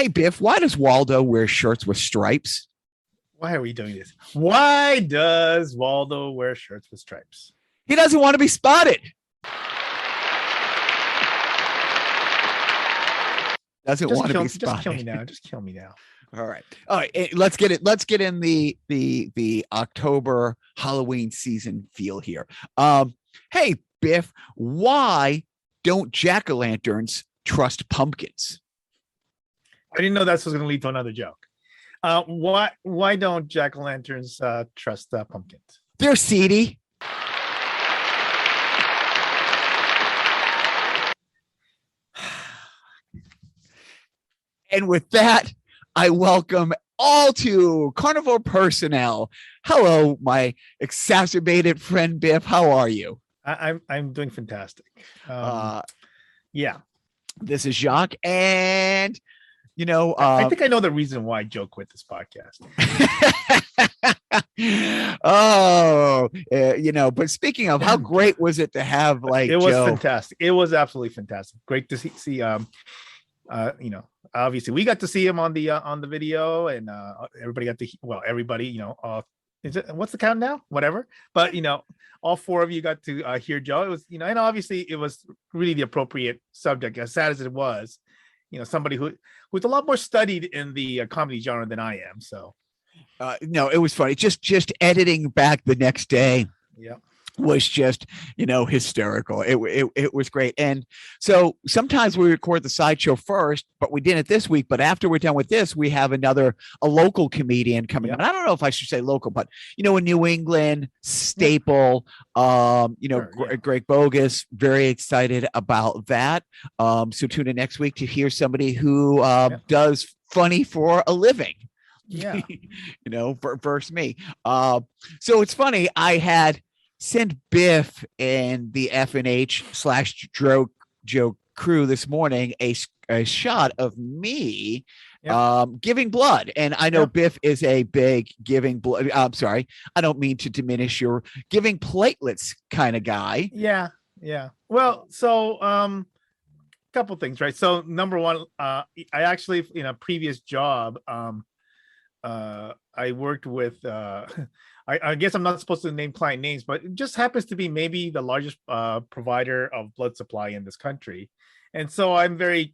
Hey, Biff, why does Waldo wear shirts with stripes? Why are we doing this? Why does Waldo wear shirts with stripes? He doesn't want to be spotted. Doesn't want to be spotted. Just kill me now. Just kill me now. All right. Let's get it. Let's get in the October Halloween season feel here. Hey, Biff, why don't jack-o'-lanterns trust pumpkins? I didn't know that was going to lead to another joke. Why don't jack-o'-lanterns trust pumpkins? They're seedy. And with that, I welcome all to Carnivore personnel. Hello, my exacerbated friend Biff. How are you? I'm doing fantastic. Yeah. This is Jacques, and I think I know the reason why I joke with this podcast. But speaking of, how great was it to have it was fantastic. It was absolutely fantastic. Great to see obviously we got to see him on the video, and everybody got to everybody, is it, what's the count now? Whatever. But all four of you got to hear Joe. It was, and obviously it was really the appropriate subject, as sad as it was. Somebody who's a lot more studied in the comedy genre than I am. So no, it was funny. Just editing back the next day. Yeah. Was just hysterical. It was great. And so sometimes we record the sideshow first, but we did it this week. But after we're done with this, we have a local comedian coming on. I don't know if I should say local, but a New England staple. Greg Bogus, very excited about that. So tune in next week to hear somebody who does funny for a living. Yeah. Versus me. So it's funny. I had sent Biff and the FNH/Joe crew this morning a shot of me giving blood. And I know Biff is a big giving blood. I'm sorry. I don't mean to diminish your giving platelets kind of guy. Yeah. Yeah. Well, so couple things, right? So number one, I actually, in a previous job, I worked with I guess I'm not supposed to name client names, but it just happens to be maybe the largest provider of blood supply in this country. And so I'm very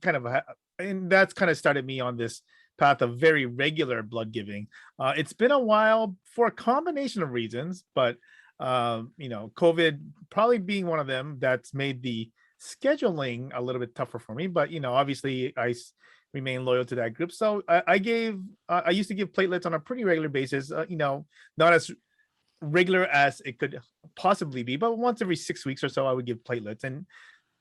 and that's kind of started me on this path of very regular blood giving. It's been a while for a combination of reasons, but COVID probably being one of them that's made the scheduling a little bit tougher for me. But obviously I remain loyal to that group. So I used to give platelets on a pretty regular basis, not as regular as it could possibly be, but once every 6 weeks or so, I would give platelets. And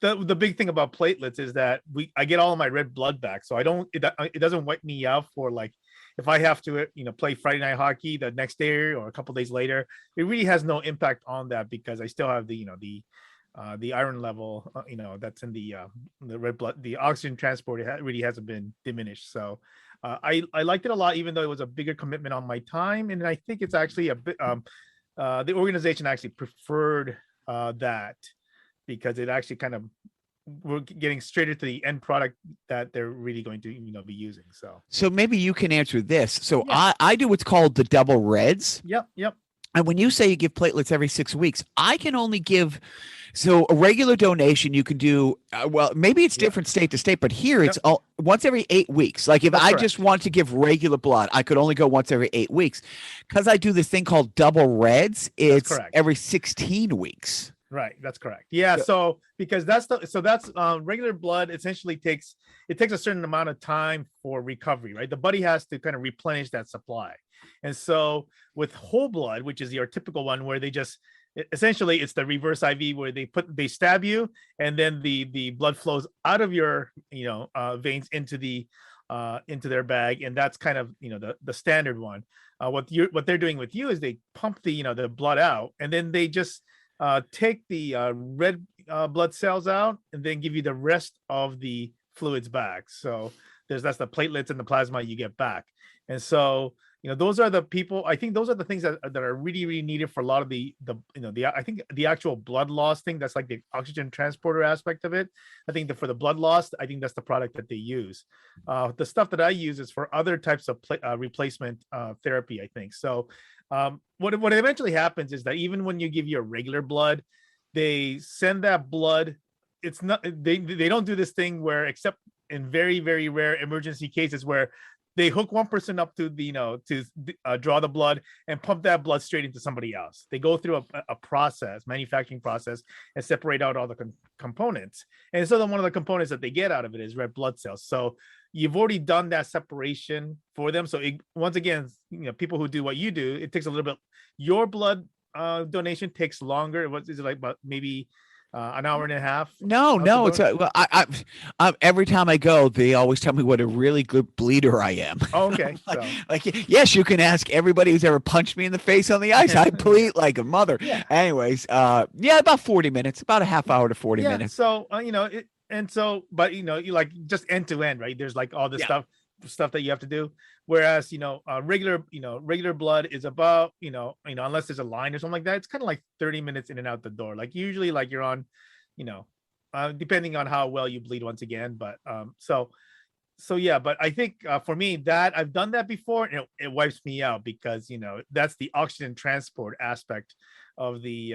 the big thing about platelets is that I get all of my red blood back. So it doesn't wipe me out for, like, if I have to, play Friday night hockey the next day or a couple days later, it really has no impact on that because I still have the iron level, that's in the red blood. The oxygen transport really hasn't been diminished. So I liked it a lot, even though it was a bigger commitment on my time. And I think it's actually a bit, the organization actually preferred that because it actually we're getting straighter to the end product that they're really going to be using. So maybe you can answer this. So I do what's called the double reds. Yep. And when you say you give platelets every 6 weeks, I can only give. So a regular donation you can do, maybe it's different state to state, but here it's all once every 8 weeks. Like if I just want to give regular blood, I could only go once every 8 weeks. Because I do this thing called double reds, it's every 16 weeks. Right, that's correct. Yeah, so because that's regular blood essentially takes a certain amount of time for recovery, right? The body has to kind of replenish that supply. And so with whole blood, which is your typical one where they just essentially it's the reverse IV where they stab you and then the blood flows out of your veins into their bag, and that's kind of the standard one. What they're doing with you is they pump the blood out, and then they just take the red blood cells out and then give you the rest of the fluids back. So that's the platelets and the plasma you get back. And so those are the people. I think those are the things that are really, really needed for a lot of I think the actual blood loss thing. That's like the oxygen transporter aspect of it. I think that for the blood loss, I think that's the product that they use. The stuff that I use is for other types of replacement therapy, I think. So what eventually happens is that even when you give your regular blood, they send that blood. It's not, they don't do this thing where, except in very, very rare emergency cases, where they hook one person up to draw the blood and pump that blood straight into somebody else. They go through a process, manufacturing process, and separate out all the components. And so then one of the components that they get out of it is red blood cells. So you've already done that separation for them. So once again, people who do what you do, it takes a little bit. Your blood donation takes longer. What is it, like about maybe an hour and a half? No, it's I every time I go, they always tell me what a really good bleeder I am. Oh, okay. like, yes, you can ask everybody who's ever punched me in the face on the ice. I bleed like a mother. Yeah. Anyways, about 40 minutes, about a half hour to 40 minutes. So but you like just end to end, right? There's like all this stuff that you have to do. Whereas, regular blood is about, unless there's a line or something like that, it's kind of like 30 minutes in and out the door. Like usually like you're on, depending on how well you bleed once again. But so yeah, but I think for me that I've done that before, and it wipes me out because, that's the oxygen transport aspect of the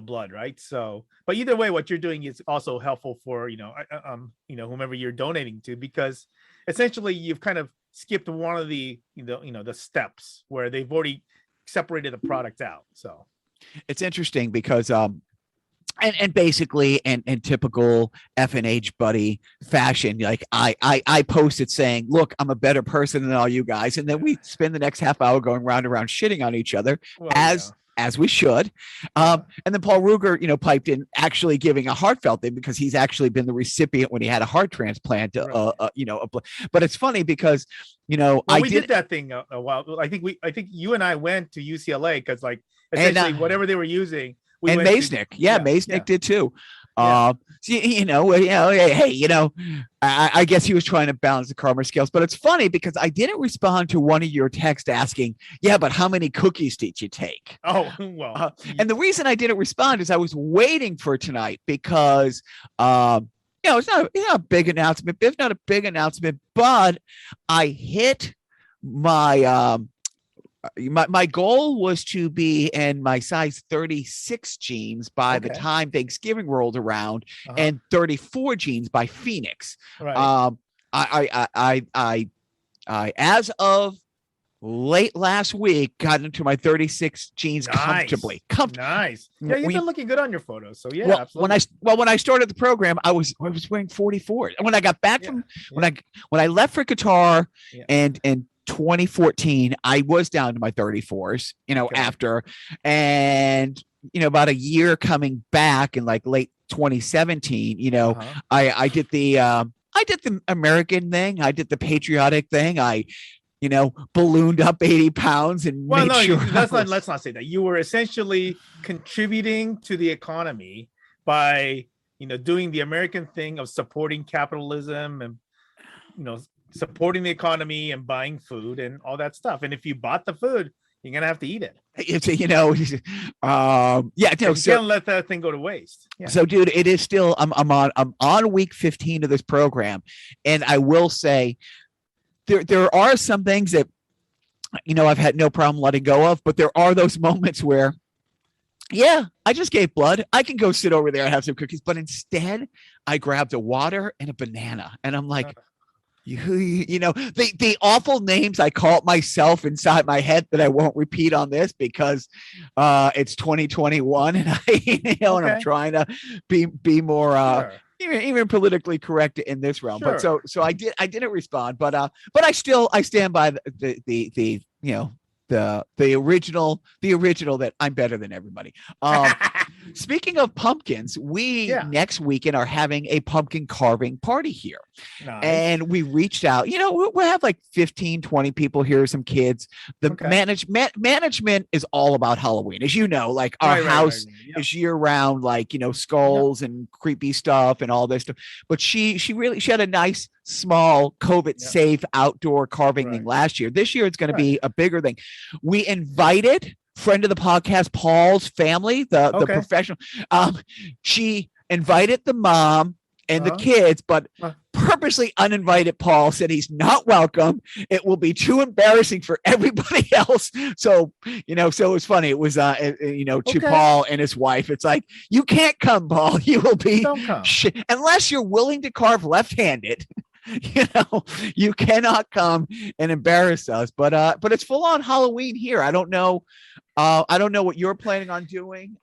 blood, right? So, but either way, what you're doing is also helpful for whomever you're donating to, because essentially you've kind of skipped one of the the steps where they've already separated the product out. So it's interesting because and basically in typical FNH buddy fashion, like I posted saying, look, I'm a better person than all you guys, and then we spend the next half hour going round and round shitting on each other, as we should. And then Paul Ruger, piped in, actually giving a heartfelt thing because he's actually been the recipient when he had a heart transplant. But it's funny because, we did that thing a while. I think you and I went to UCLA because essentially whatever they were using. Masnick. Masnick did too. I guess he was trying to balance the karma scales, but it's funny because I didn't respond to one of your texts asking, but how many cookies did you take? Oh, well. And the reason I didn't respond is I was waiting for tonight because, it's not a big announcement. Biff's not a big announcement, but I hit my goal was to be in my size 36 jeans by the time Thanksgiving rolled around, and 34 jeans by Phoenix. Right. I as of late last week got into my 36 jeans comfortably. Nice. Yeah, you've been looking good on your photos. So yeah, absolutely. When I started the program, I was wearing 44. And when I got back when I left for Qatar and 2014, I was down to my 34s, after, and, about a year coming back in like late 2017, I did the American thing. I did the patriotic thing. I, ballooned up 80 pounds and let's not say that. You were essentially contributing to the economy by, doing the American thing of supporting capitalism and, supporting the economy and buying food and all that stuff. And if you bought the food, you're gonna have to eat it. It's you can't let that thing go to waste. So, dude, it is still. I'm on week 15 of this program, and I will say there are some things that I've had no problem letting go of, but there are those moments where, I just gave blood. I can go sit over there and have some cookies, but instead I grabbed a water and a banana, and I'm like. The awful names I call it myself inside my head that I won't repeat on this because it's 2021 and and I'm trying to be more even politically correct in this realm. But so I didn't respond, but I stand by the original that I'm better than everybody. Speaking of pumpkins, we next weekend are having a pumpkin carving party here. Nice. And we reached out, we'll have like 15, 20 people here, some kids. The management is all about Halloween. As you know, like our house is year round, like, skulls and creepy stuff and all this stuff. But she had a nice, small COVID safe outdoor carving thing last year. This year, it's going to be a bigger thing. We invited friend of the podcast, Paul's family, the professional. She invited the mom and the kids, but purposely uninvited Paul, said he's not welcome. It will be too embarrassing for everybody else. So, so it was funny. It was, to Paul and his wife. It's like, you can't come, Paul. You will be, unless you're willing to carve left-handed. You cannot come and embarrass us, but it's full on Halloween here. I don't know what you're planning on doing.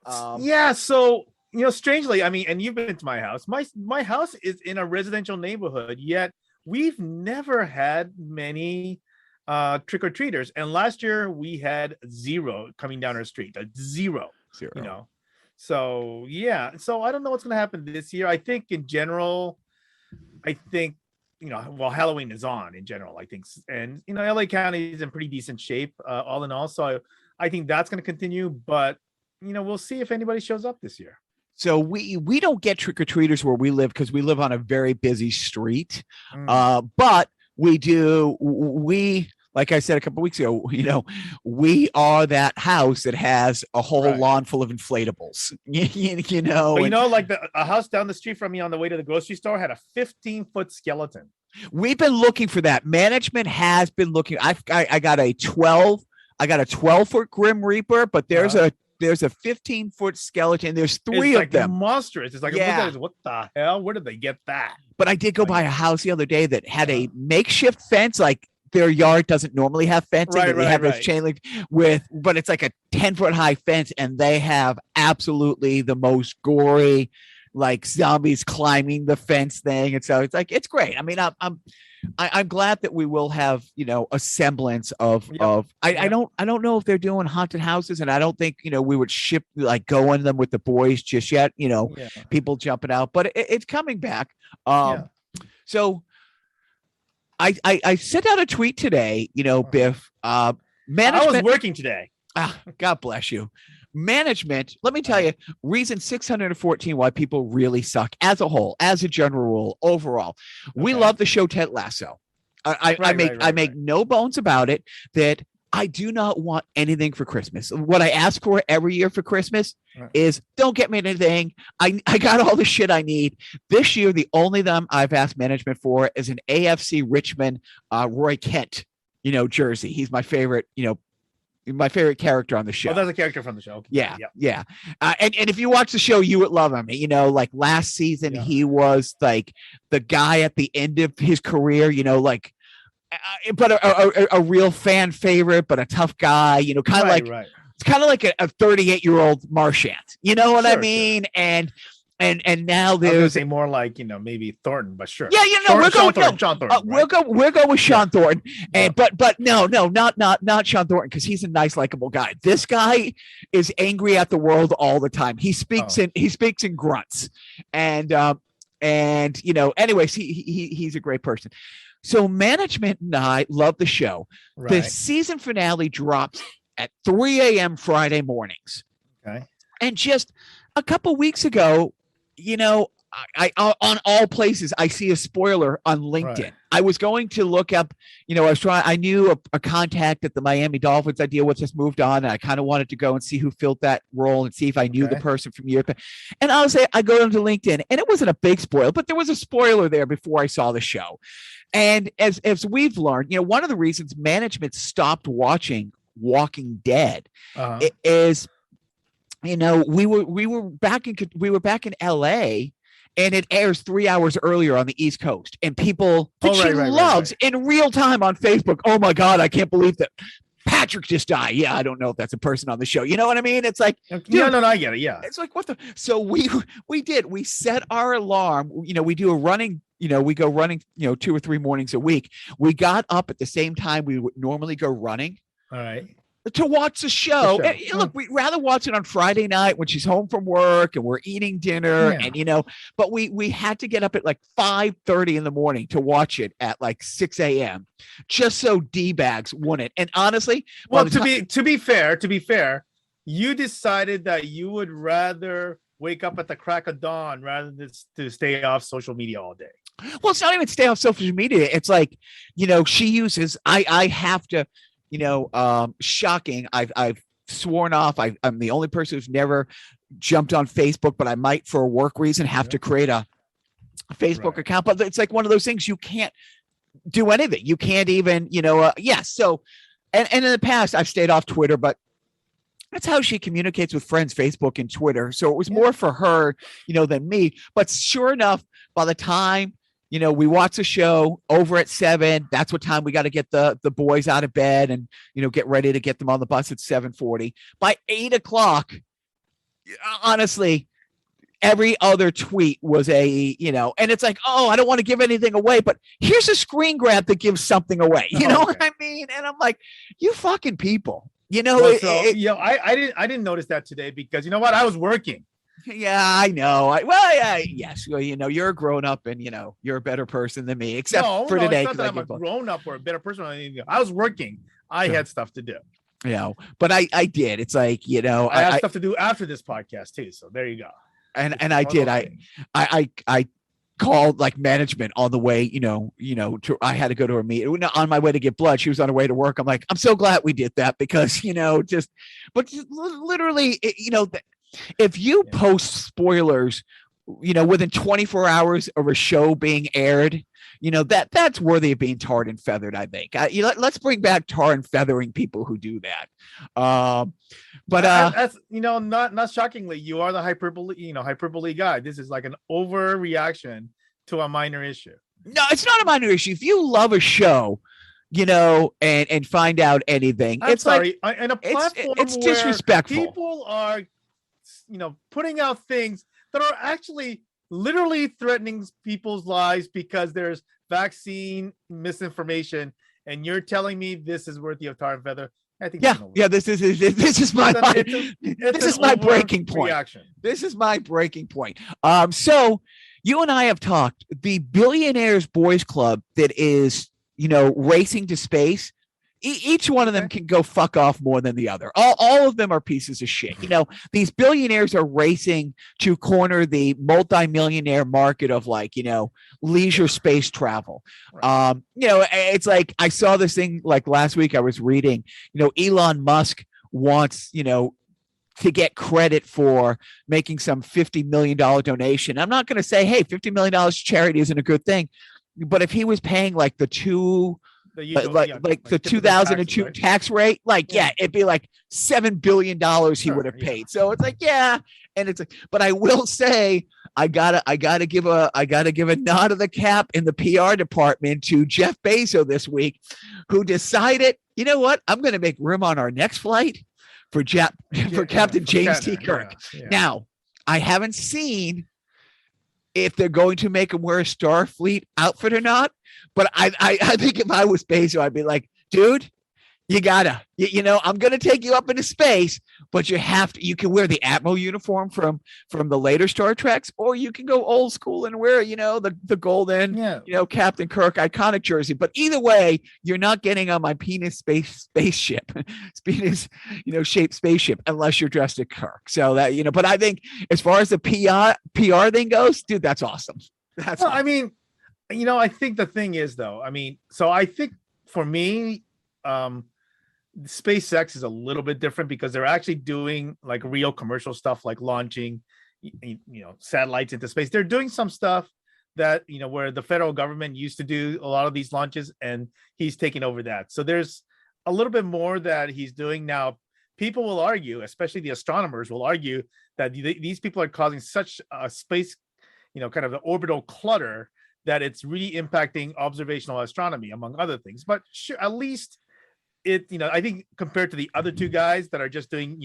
So strangely, I mean, and you've been to my house. My house is in a residential neighborhood, yet we've never had many trick-or-treaters. And last year we had 0 coming down our street. Zero. So I don't know what's gonna happen this year. I think in general, Halloween is on in general, I think. And, LA County is in pretty decent shape all in all. So I think that's going to continue. But, we'll see if anybody shows up this year. So we don't get trick-or-treaters where we live because we live on a very busy street. But we do. Like I said a couple of weeks ago, we are that house that has a whole lawn full of inflatables. Like a house down the street from me on the way to the grocery store had a 15-foot skeleton. We've been looking for that. Management has been looking. I got a 12-foot Grim Reaper, but there's a 15-foot skeleton. There's 3 of them. Monstrous. It's like, what the hell? Where did they get that? But I did go by a house the other day that had a makeshift fence, like their yard doesn't normally have fencing. They have this chain link but it's like a 10-foot high fence, and they have absolutely the most gory, like zombies climbing the fence thing. And so it's like, it's great. I mean, I'm glad that we will have, a semblance of, I don't know if they're doing haunted houses, and I don't think, we would go in them with the boys just yet, people jumping out, but it's coming back. So I sent out a tweet today, Biff, management. I was working today. God bless you. Management, let me tell you, reason 614 why people really suck as a whole, as a general rule, overall. We love the show Ted Lasso. I make no bones about it that I do not want anything for Christmas. What I ask for every year for Christmas is, don't get me anything. I got all the shit I need. This year, the only thing I've asked management for is an AFC Richmond Roy Kent, jersey. He's my favorite, my favorite character on the show. Oh, that's a character from the show. Yeah. And if you watch the show, you would love him. Like last season, he was like the guy at the end of his career, but a real fan favorite, but a tough guy, kind of it's kind of like a 38-year-old Marchand. You know what I mean? Sure. And now there's more like, maybe Thornton, but sure. Yeah, we're going with Sean Thornton. We'll go with Sean Thornton. And but no, not Sean Thornton, because he's a nice, likable guy. This guy is angry at the world all the time. He speaks in grunts. And anyways, he's a great person. So management and I love the show. The season finale drops at 3 a.m. Friday mornings. Okay. And just a couple weeks ago, I on all places, I see a spoiler on LinkedIn. Right. I was going to look up, I knew a contact at the Miami Dolphins. I deal with, just moved on. And I kind of wanted to go and see who filled that role and see if I knew the person from Europe. And I'll say, I go into LinkedIn, and it wasn't a big spoiler, but there was a spoiler there before I saw the show. And as we've learned, you know, one of the reasons management stopped watching Walking Dead is, you know, we were back in LA, and it airs 3 hours earlier on the East Coast, and people that she loves in real time on Facebook. Oh my God, I can't believe that Patrick just died. Yeah, I don't know if that's a person on the show. You know what I mean? It's like, dude, no, I get it. Yeah, it's like, what the? So we set our alarm. You know, we do a running. You know, we go running. 2 or 3 mornings a week. We got up at the same time we would normally go running. All right. to watch the show. The show. And, look, we'd rather watch it on Friday night when she's home from work and we're eating dinner, Yeah. and but we had to get up at like 5:30 in the morning to watch it at like 6 a.m. just so D-bags wouldn't. And honestly, well, to be fair, you decided that you would rather wake up at the crack of dawn rather than to stay off social media all day. Well, it's not even stay off social media. It's like, she uses, I have to, shocking. I've sworn off. I'm the only person who's never jumped on Facebook, but I might for a work reason have to create a Facebook account. But it's like one of those things you can't do anything. You can't even, yes. So, and in the past I've stayed off Twitter, but that's how she communicates with friends, Facebook and Twitter. So it was more for her, than me. But sure enough, by the time, we watch the show over at 7, that's what time we got to get the boys out of bed and, get ready to get them on the bus at 7:40. By 8 o'clock, honestly, every other tweet was and it's like, oh, I don't want to give anything away, but here's a screen grab that gives something away. You know what I mean? And I'm like, you fucking people. I didn't notice that today because you know what? I was working. Yeah, I know. Yes. Well, you're a grown up and, you're a better person than me, except for today. It's not that I'm a grown up or a better person. I was working. I had stuff to do. But I did. It's like, I had stuff to do after this podcast too. So there you go. And I did. I called like management on the way, I had to go to a meeting on my way to get blood. She was on her way to work. I'm like, I'm so glad we did that because, but literally, if you post spoilers, within 24 hours of a show being aired, that's worthy of being tarred and feathered, I think. Let's bring back tar and feathering people who do that. But that's not shockingly, you are the hyperbole guy. This is like an overreaction to a minor issue. No, it's not a minor issue. If you love a show, and find out anything, I'm sorry, in a platform it's disrespectful. People are, putting out things that are actually literally threatening people's lives because there's vaccine misinformation, and you're telling me this is worthy of tar and feather. I think this is my breaking point. Reaction. This is my breaking point. So you and I have talked. The Billionaires Boys Club that is, racing to space. Each one of them can go fuck off more than the other. All of them are pieces of shit. These billionaires are racing to corner the multi-millionaire market of leisure space travel. Right. It's like I saw this thing like last week I was reading, Elon Musk wants, to get credit for making some $50 million donation. I'm not going to say, hey, $50 million to charity isn't a good thing. But if he was paying like the 2002 tax rate, it'd be like $7 billion he would have paid. So it's like, and it's like, but I will say, I gotta give a nod of the cap in the PR department to Jeff Bas-hole this week, who decided, you know what, I'm going to make room on our next flight for Captain James T. Kirk. Now, I haven't seen if they're going to make him wear a Starfleet outfit or not. But I think if I was Bas-hole, I'd be like, dude, you gotta, I'm going to take you up into space, but you can wear the Atmo uniform from the later Star Treks, or you can go old school and wear, the golden, Captain Kirk iconic jersey. But either way, you're not getting on my penis spaceship, shaped spaceship, unless you're dressed as Kirk. So that, but I think as far as the PR thing goes, dude, that's awesome. Awesome. I mean, I think the thing is though, so I think for me, SpaceX is a little bit different because they're actually doing like real commercial stuff, like launching, satellites into space. They're doing some stuff that, where the federal government used to do a lot of these launches, and he's taking over that. So there's a little bit more that he's doing now. People will argue, especially the astronomers will argue, that these people are causing such a space, kind of the orbital clutter that it's really impacting observational astronomy, among other things. But sure, at least I think compared to the other two guys that are just doing,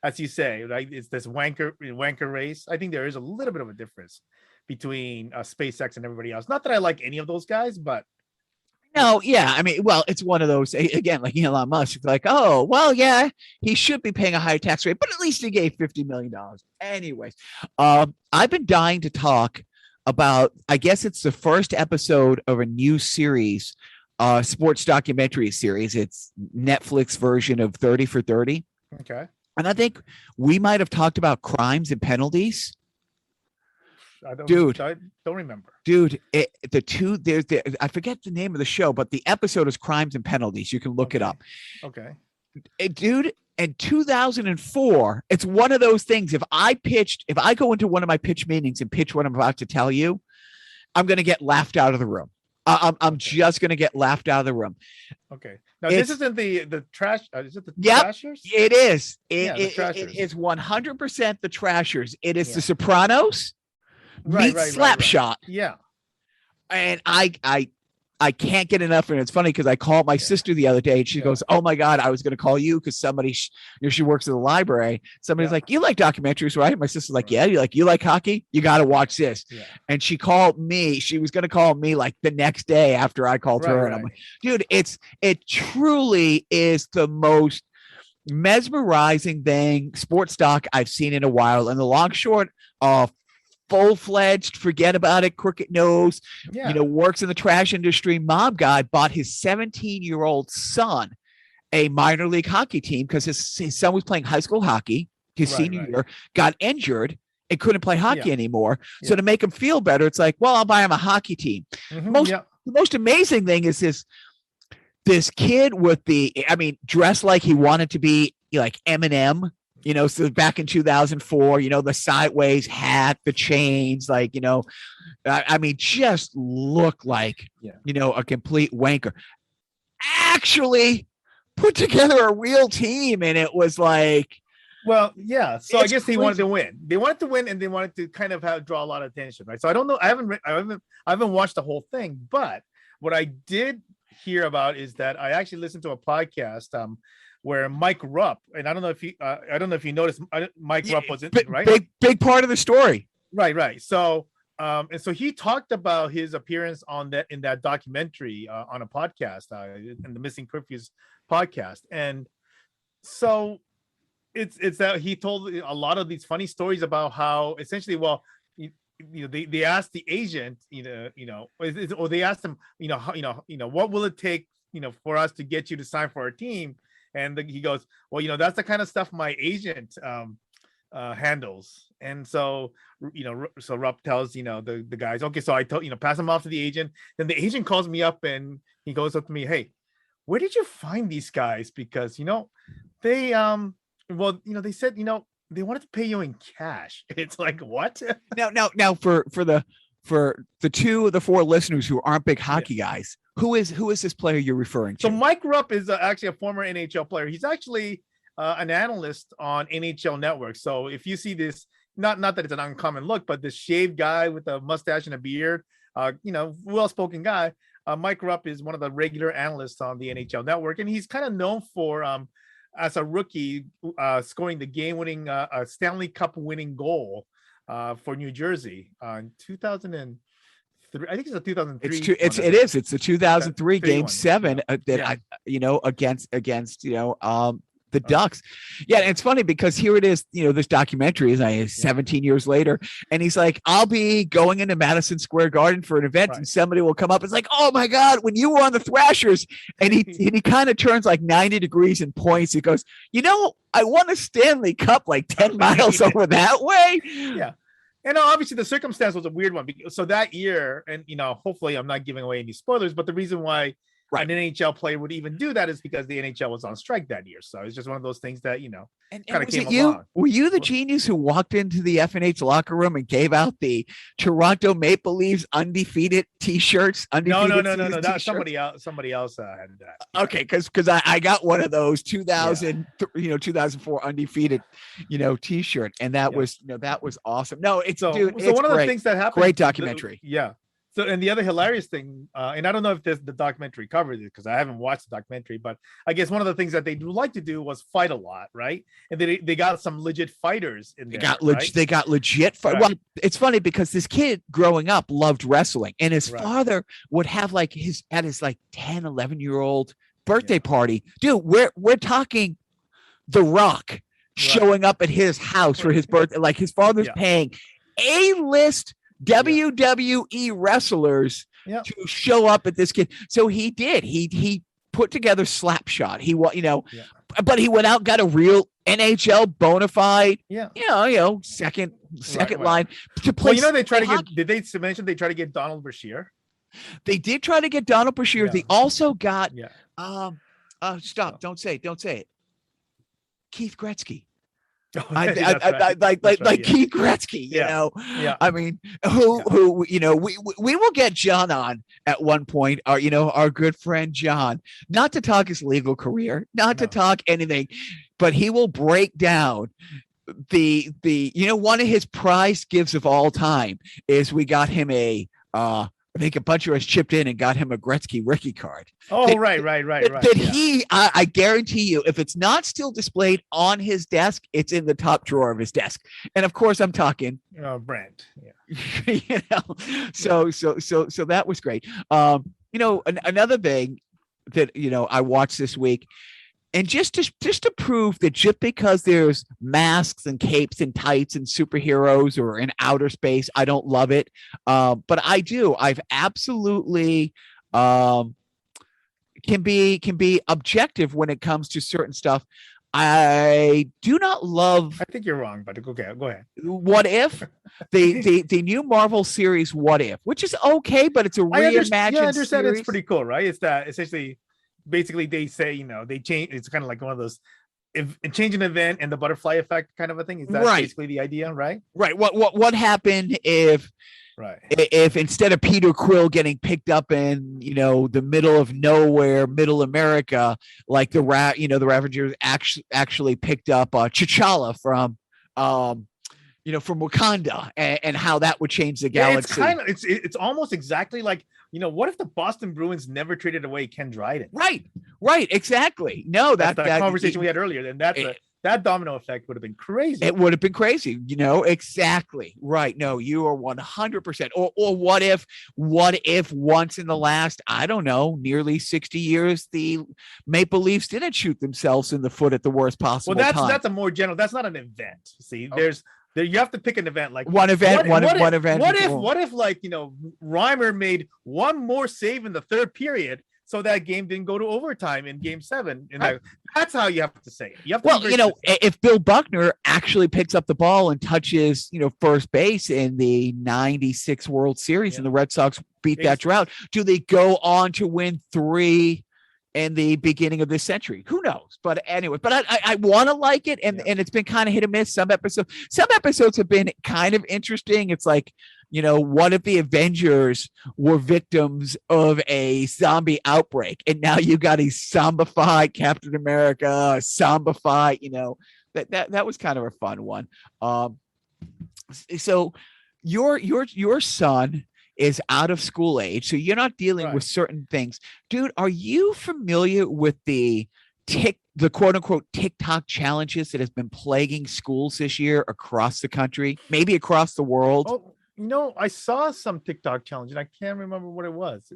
as you say, right, it's this wanker race. I think there is a little bit of a difference between SpaceX and everybody else. Not that I like any of those guys, but No, yeah. I mean, well, it's one of those again, like Elon Musk, like, oh, well, yeah, he should be paying a higher tax rate, but at least he gave $50 million. Anyways, I've been dying to talk about, I guess it's the first episode of a new series, sports documentary series. It's Netflix version of 30 for 30. Okay. And I think we might have talked about crimes and penalties. I don't remember. Dude, I forget the name of the show, but the episode is Crimes and Penalties. You can look it up. Okay. Dude, in 2004, it's one of those things. If I go into one of my pitch meetings and pitch what I'm about to tell you, I'm going to get laughed out of the room. I'm just going to get laughed out of the room. Okay. Now, this isn't the trash. Is it the Trashers? It is. It is 100% the Trashers. It is the Sopranos. Right, Slapshot. Yeah. And I can't get enough. And it's funny because I called my sister the other day and she goes, oh my God, I was going to call you because somebody, she works at the library. Somebody's like, you like documentaries, right? My sister's like, yeah. You like hockey? You got to watch this. Yeah. And she called me. She was going to call me like the next day after I called her. And I'm like, dude, it truly is the most mesmerizing thing, sports doc I've seen in a while. And the long short of full-fledged, forget about it, crooked nose, works in the trash industry, mob guy, bought his 17-year-old son a minor league hockey team because his son was playing high school hockey his senior year, got injured and couldn't play hockey anymore. So to make him feel better, it's like, well, I'll buy him a hockey team. The most amazing thing is this kid with dressed like he wanted to be like Eminem. So back in 2004, the sideways hat, the chains, just look like, a complete wanker. Actually put together a real team. And it was like, well, yeah. So I guess they wanted to win. They wanted to win and they wanted to kind of draw a lot of attention, right? So I don't know. I haven't watched the whole thing, but what I did hear about is that I actually listened to a podcast, where Mike Rupp, and I don't know if you noticed, Mike Rupp was in, right? Big part of the story. Right. So, and so he talked about his appearance in that documentary on a podcast, in the Missing Curfews podcast, and so it's that he told a lot of these funny stories about how essentially, they asked the agent, or they asked him, what will it take, for us to get you to sign for our team. And he goes, well, that's the kind of stuff my agent handles. And so, so Rupp tells, the guys, okay, so I told, pass them off to the agent. Then the agent calls me up and he goes up to me, hey, where did you find these guys? Because, they, they said, they wanted to pay you in cash. It's like, what? Now for the 2 of the 4 listeners who aren't big hockey guys, who is this player you're referring to? So Mike Rupp is actually a former NHL player. He's actually an analyst on NHL Network. So if you see this, not that it's an uncommon look, but this shaved guy with a mustache and a beard, well-spoken guy, Mike Rupp is one of the regular analysts on the NHL Network, and he's kind of known for as a rookie scoring the game-winning Stanley Cup winning goal for New Jersey in 2003. I think it's a 2003. It's the 2003 Game 7 against the Ducks. Yeah, and it's funny because here it is, this documentary is 17 years later, and he's like, I'll be going into Madison Square Garden for an event, and somebody will come up. It's like, oh my God, when you were on the Thrashers, and he kind of turns like 90 degrees and points. He goes, I won a Stanley Cup like 10 miles over that way. Yeah. And obviously the circumstance was a weird one. So that year, and hopefully I'm not giving away any spoilers, but the reason why an NHL player would even do that is because the NHL was on strike that year. So it's just one of those things that, kind of came along. Were you the genius who walked into the FNH locker room and gave out the Toronto Maple Leafs undefeated T-shirts? No. That's somebody else had that. Yeah. Okay, because I got one of those 2004 undefeated, T-shirt, and that was awesome. No, it's so dude. So one of the things that happened. Great documentary. So So, and the other hilarious thing, and I don't know if the documentary covered it because I haven't watched the documentary, but I guess one of the things that they do like to do was fight a lot, right? And they got some legit fighters in there. They got legit fight. Right. Well, it's funny because this kid growing up loved wrestling, and his father would have like his 10, 11-year-old birthday party. Dude, we're talking The Rock showing up at his house for his birthday. Like his father's paying A-list WWE wrestlers to show up at this kid. So he did. He put together Slapshot. But he went out and got a real NHL bona fide, second line to play. Well, they try to get. Did they mention they try to get Donald Brashear? They did try to get Donald Brashear. Yeah. They also got. Stop! Don't say it. Keith Gretzky. Like Keith Gretzky, you know. I mean, who we will get John on at one point. Our good friend John, not to talk his legal career, not to talk anything, but he will break down the one of his prize gifts of all time is we got him I think a bunch of us chipped in and got him a Gretzky Ricky card. Oh, right. I guarantee you, if it's not still displayed on his desk, it's in the top drawer of his desk. And of course, I'm talking Brent. So that was great. Another thing that I watched this week. And just to prove that just because there's masks and capes and tights and superheroes or in outer space, I don't love it. But I do. I've absolutely can be objective when it comes to certain stuff. I do not love. I think you're wrong, but okay, go ahead. What If the new Marvel series What If, which is okay, but it's a reimagined. I understand. Series. It's pretty cool, right? It's that essentially. Basically, they say, they change. It's kind of like one of those, change an event and the butterfly effect kind of a thing. Is that basically the idea, right? Right. What happened if instead of Peter Quill getting picked up in the middle of nowhere, middle America, like the Ravagers actually picked up T'Challa from from Wakanda, and how that would change the galaxy. It's almost exactly like. What if the Boston Bruins never traded away Ken Dryden? Right, exactly. No, that conversation we had earlier. Then that domino effect would have been crazy. It would have been crazy. Exactly right. No, you are 100%. Or what if once in the last, I don't know, nearly 60 years, the Maple Leafs didn't shoot themselves in the foot at the worst possible time. That's a more general. That's not an event. See, you have to pick an event like one event. What if Reimer made one more save in the third period, so that game didn't go to overtime in Game 7? And that's how you have to say it. You have to if Bill Buckner actually picks up the ball and touches, first base in the '96 World Series, and the Red Sox beat that drought, do they go on to win 3? In the beginning of this century? Who knows? But anyway, I want to like it, and it's been kind of hit or miss. Some episodes have been kind of interesting. It's like, what if the Avengers were victims of a zombie outbreak, and now you got a zombified Captain America, zombified, that was kind of a fun one. So your son is out of school age, so you're not dealing with certain things. Dude, are you familiar with the quote unquote TikTok challenges that has been plaguing schools this year across the country, maybe across the world? Oh, I saw some TikTok challenge and I can't remember what it was.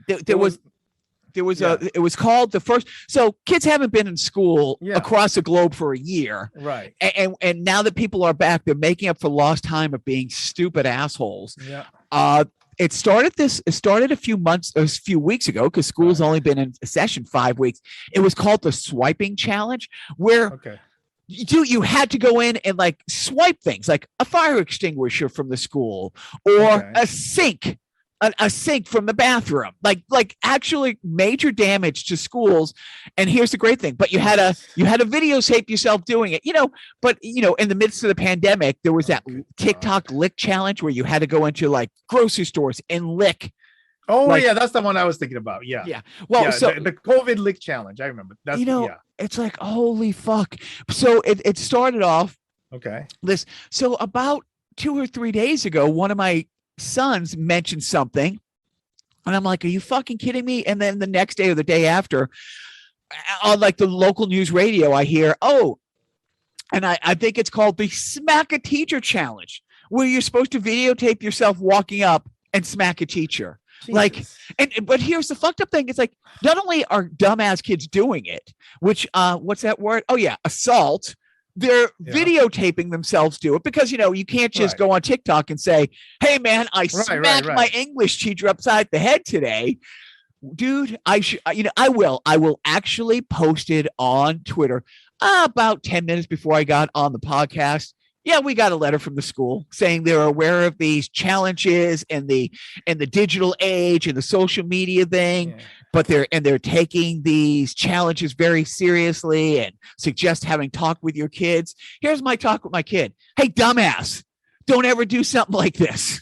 It was called the first. So kids haven't been in school across the globe for a year. Right. And now that people are back, they're making up for lost time of being stupid assholes. Yeah. It started a few weeks ago, because school's only been in session 5 weeks. It was called the swiping challenge, where you had to go in and like swipe things like a fire extinguisher from the school or a sink. A sink from the bathroom, like actually major damage to schools. And here's the great thing, but you had a videotape yourself doing it, but in the midst of the pandemic, there was that TikTok lick challenge where you had to go into like grocery stores and lick. Oh, that's the one I was thinking about. Yeah. Well, so the COVID lick challenge, I remember. That's it's like, holy fuck. So it started off okay. So about 2 or 3 days ago, one of my sons mentioned something, and I'm like, are you fucking kidding me? And then the next day or the day after, on like the local news radio, I hear, oh, and I think it's called the Smack a Teacher Challenge, where you're supposed to videotape yourself walking up and smack a teacher. Jesus. Like, but here's the fucked up thing. It's like, not only are dumbass kids doing it, which what's that word? Oh yeah, assault. They're videotaping themselves do it, because you can't just go on TikTok and say, hey man, I smacked my English teacher upside the head today. Dude, I will actually post it on Twitter about 10 minutes before I got on the podcast. Yeah, we got a letter from the school saying they're aware of these challenges and the digital age and the social media thing, but they're taking these challenges very seriously and suggest having talk with your kids. Here's my talk with my kid. Hey, dumbass, don't ever do something like this.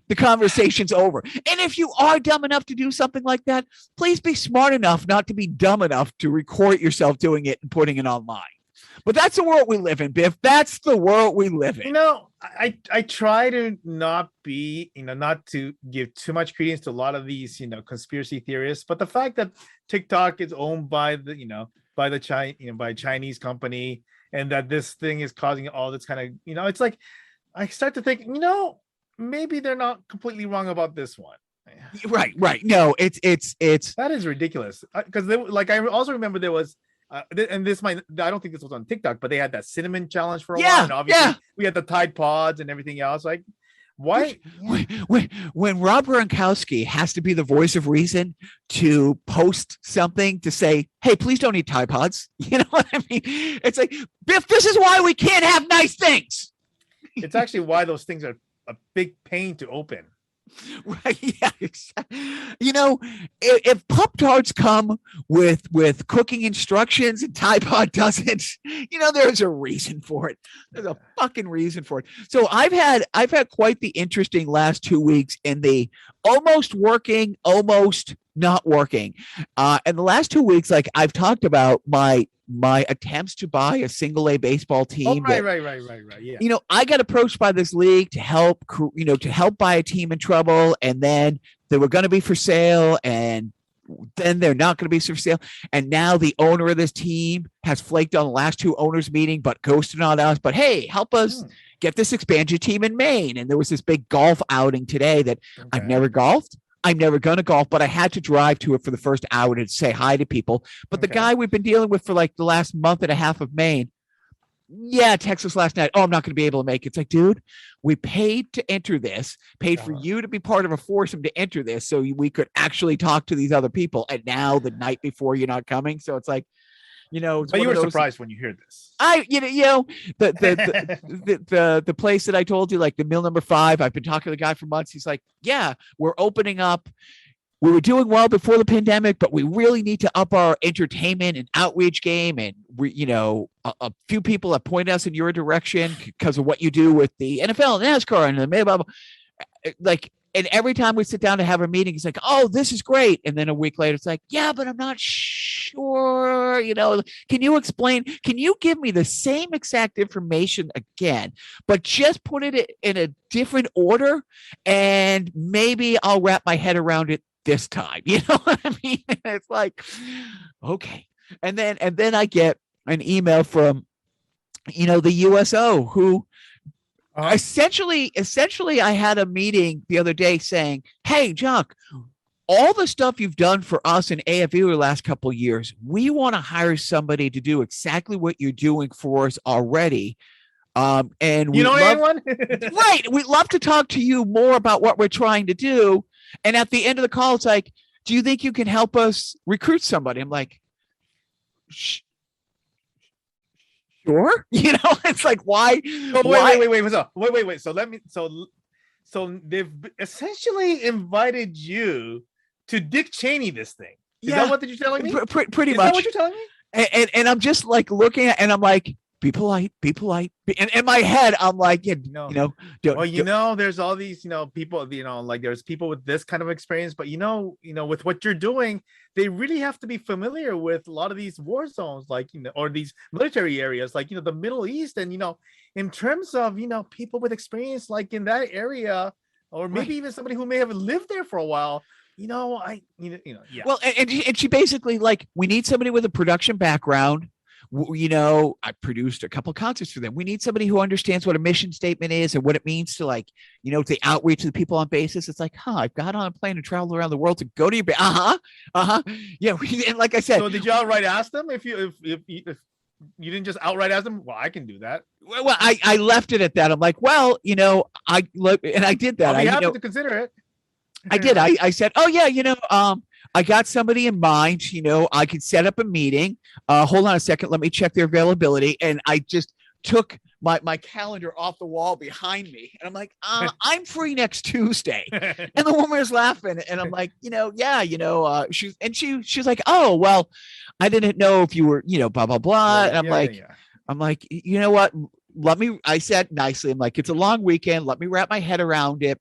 The conversation's over. And if you are dumb enough to do something like that, please be smart enough not to be dumb enough to record yourself doing it and putting it online. But that's the world we live in, Biff. That's the world we live in. I try to not be, not to give too much credence to a lot of these, conspiracy theorists. But the fact that TikTok is owned by by a Chinese company, and that this thing is causing all this kind of, it's like, I start to think, maybe they're not completely wrong about this one. Right. No, it's that is ridiculous. Because I also remember there was. And this I don't think this was on TikTok, but they had that cinnamon challenge for a while. And obviously we had the Tide Pods and everything else. Like, why? When Rob Gronkowski has to be the voice of reason to post something to say, hey, please don't eat Tide Pods. You know what I mean? It's like, Biff, this is why we can't have nice things. It's actually why those things are a big pain to open. Right? Yeah. If Pop-Tarts come with cooking instructions and Tide Pod doesn't, there's a reason for it. There's a fucking reason for it. So I've had quite the interesting last 2 weeks in the almost working, almost not working. And the last 2 weeks, like I've talked about my attempts to buy a single A baseball team. Oh, right. Yeah. I got approached by this league to help buy a team in trouble, and then they were going to be for sale, and then they're not going to be for sale. And now the owner of this team has flaked on the last two owners meeting, but ghosted on us. But hey, help us get this expansion team in Maine. And there was this big golf outing today that I've never golfed. I'm never going to golf, but I had to drive to it for the first hour to say hi to people. But the guy we've been dealing with for like the last month and a half of Maine, texted us last night. Oh, I'm not going to be able to make it. It's like, dude, we paid to enter this, paid for you to be part of a foursome to enter this so we could actually talk to these other people. And now the night before you're not coming. So it's like, but you were surprised when you heard this. The place that I told you, like the mill number 5, I've been talking to the guy for months. He's like, yeah, we're opening up. We were doing well before the pandemic, but we really need to up our entertainment and outreach game. And a few people have pointed us in your direction because of what you do with the NFL and NASCAR and the blah, blah, blah. And every time we sit down to have a meeting, it's like, oh, this is great. And then a week later, it's like, yeah, but I'm not sure. Can you explain? Can you give me the same exact information again, but just put it in a different order? And maybe I'll wrap my head around it this time. You know what I mean? It's like, okay. And then I get an email from, the USO who, essentially I had a meeting the other day saying, hey, Jacques, all the stuff you've done for us in AFU the last couple of years, we want to hire somebody to do exactly what you're doing for us already. And anyone? Right. We'd love to talk to you more about what we're trying to do. And at the end of the call, it's like, do you think you can help us recruit somebody? I'm like, sure. It's like, why? Wait. So they've essentially invited you to Dick Cheney this thing. Is that what you're telling me? Pretty much. Is that what you're telling me? And I'm just like looking at, and I'm like, be polite. And in my head, I'm like, there's all these, people, like there's people with this kind of experience, but with what you're doing, they really have to be familiar with a lot of these war zones, like, or these military areas, like, the Middle East. And, in terms of, people with experience, like in that area, or maybe even somebody who may have lived there for a while. Yeah. Well, and she basically like, we need somebody with a production background. I produced a couple concerts for them. We need somebody who understands what a mission statement is and what it means to like, the outreach to the people on basis. It's like, I've got on a plane and traveled around the world to go to your base. Yeah. And like I said, so did you outright ask them if you didn't just outright ask them? Well, I can do that. Well, I left it at that. I'm like, well, I did that. I'll be happy to consider it. I did. I said, oh yeah, I got somebody in mind, I could set up a meeting. Hold on a second. Let me check their availability. And I just took my calendar off the wall behind me. And I'm like, I'm free next Tuesday. And the woman was laughing. And I'm like, she's like, oh, well, I didn't know if you were, blah, blah, blah. And I'm like, you know what? I said nicely, I'm like, it's a long weekend. Let me wrap my head around it.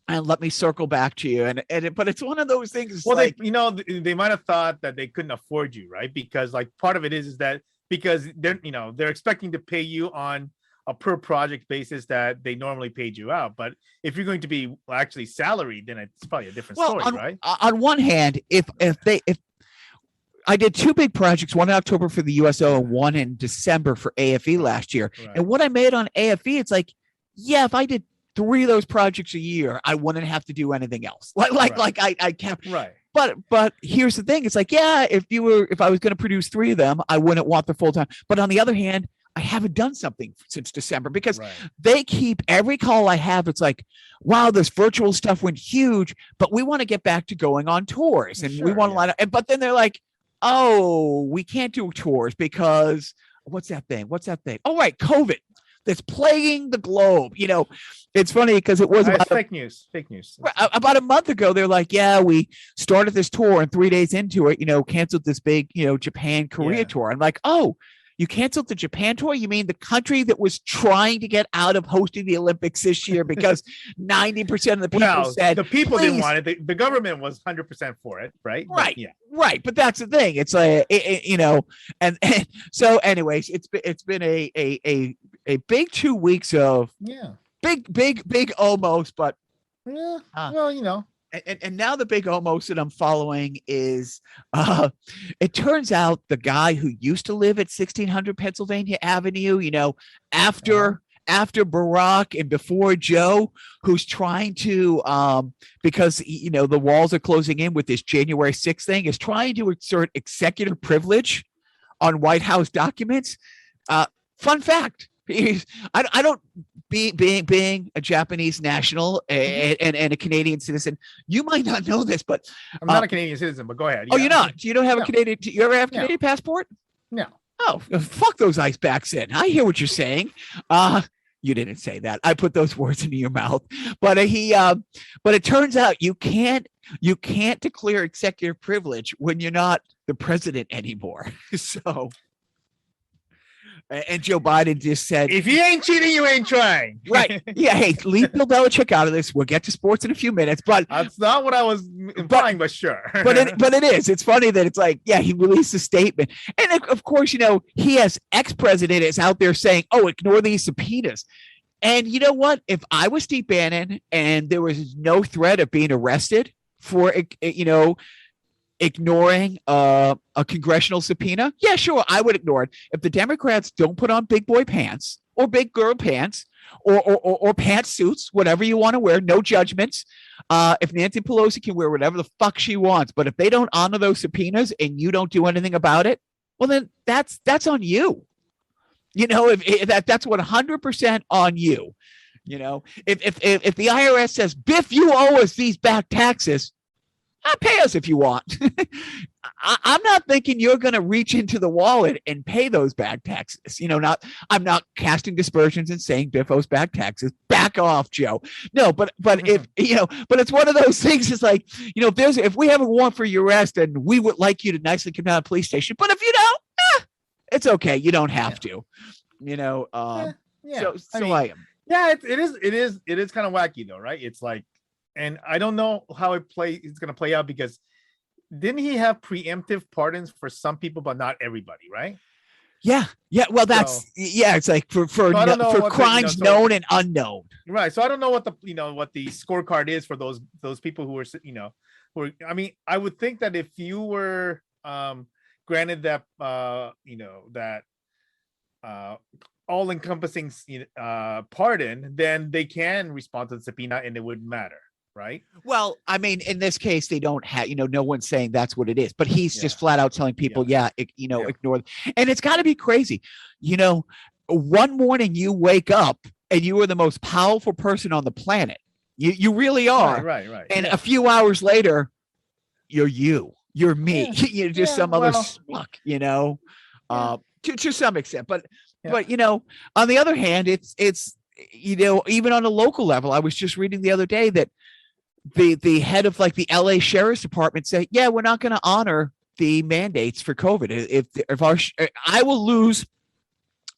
And let me circle back to you. But it's one of those things. Well, like, they might have thought that they couldn't afford you, right? Because like part of it is that because they're expecting to pay you on a per project basis that they normally paid you out. But if you're going to be actually salaried, then it's probably a different story, right? On one hand, if I did two big projects, one in October for the USO and one in December for AFE last year. Right. And what I made on AFE, it's like, yeah, if I did 3 of those projects a year, I wouldn't have to do anything else. I kept right. But here's the thing. It's like, yeah, if I was going to produce 3 of them, I wouldn't want the full time. But on the other hand, I haven't done something since December because they keep every call I have. It's like, wow, this virtual stuff went huge, but we want to get back to going on tours and we want a lot of, but then they're like, oh, we can't do tours because what's that thing? Oh, right. COVID. That's plaguing the globe. It's funny because it was about fake news. About a month ago, they're like, yeah, we started this tour and 3 days into it, canceled this big, Japan, Korea tour. I'm like, oh, you canceled the Japan tour? You mean the country that was trying to get out of hosting the Olympics this year because 90% of the people said the people didn't want it. The government was 100% for it, right? Right. Right. But that's the thing. It's like, and so anyways, it's been a big 2 weeks of big almost, but and now the big almost that I'm following is it turns out the guy who used to live at 1600 Pennsylvania Avenue, after Barack and before Joe, who's trying to because the walls are closing in with this January 6th thing, is trying to exert executive privilege on White House documents. Fun fact. I don't being a Japanese national and a Canadian citizen. You might not know this, but I'm not a Canadian citizen. But go ahead. Oh, you're not. You don't have a Canadian. Do you ever have a Canadian passport? No. Oh, fuck those ice backs in. I hear what you're saying. You didn't say that. I put those words into your mouth. But but it turns out you can't declare executive privilege when you're not the president anymore. So. And Joe Biden just said, if you ain't cheating, you ain't trying. Right. Yeah. Hey, leave Bill Belichick out of this. We'll get to sports in a few minutes. But that's not what I was implying, but sure. but it is. It's funny that it's like, yeah, he released a statement. And of course, he has ex-president is out there saying, oh, ignore these subpoenas. And you know what? If I was Steve Bannon and there was no threat of being arrested for, ignoring a congressional subpoena, yeah, sure, I would ignore it. If the Democrats don't put on big boy pants or big girl pants or pantsuits, whatever you want to wear, no judgments. If Nancy Pelosi can wear whatever the fuck she wants, but if they don't honor those subpoenas and you don't do anything about it, well, then that's on you. If that's 100% on you. If the IRS says, Biff, you owe us these back taxes, pay us if you want. I'm not thinking you're going to reach into the wallet and pay those back taxes. I'm not casting dispersions and saying Biff owes back taxes. Back off, Joe. No, but if but it's one of those things. It's like, if we have a warrant for your arrest, and we would like you to nicely come down to the police station. But if you don't, it's okay. You don't have to. So I am. Yeah, it is kind of wacky though, right? It's like. And I don't know how it's going to play out because didn't he have preemptive pardons for some people, but not everybody, right? Yeah. Well, So, it's like for so I don't know for what crimes known and unknown. right. So I don't know what the scorecard is for those people who are I mean, I would think that if you were granted that that uh all encompassing pardon, then they can respond to the subpoena and it wouldn't matter, right? Well, I mean, in this case, they don't have, no one's saying that's what it is, but he's just flat out telling people, ignore. And it's got to be crazy. One morning you wake up and you are the most powerful person on the planet. You really are. Right. And a few hours later, you're me. You're just some other schmuck, to some extent. But on the other hand, it's even on a local level, I was just reading the other day that the head of like the LA Sheriff's Department said, yeah, we're not going to honor the mandates for COVID. If I will lose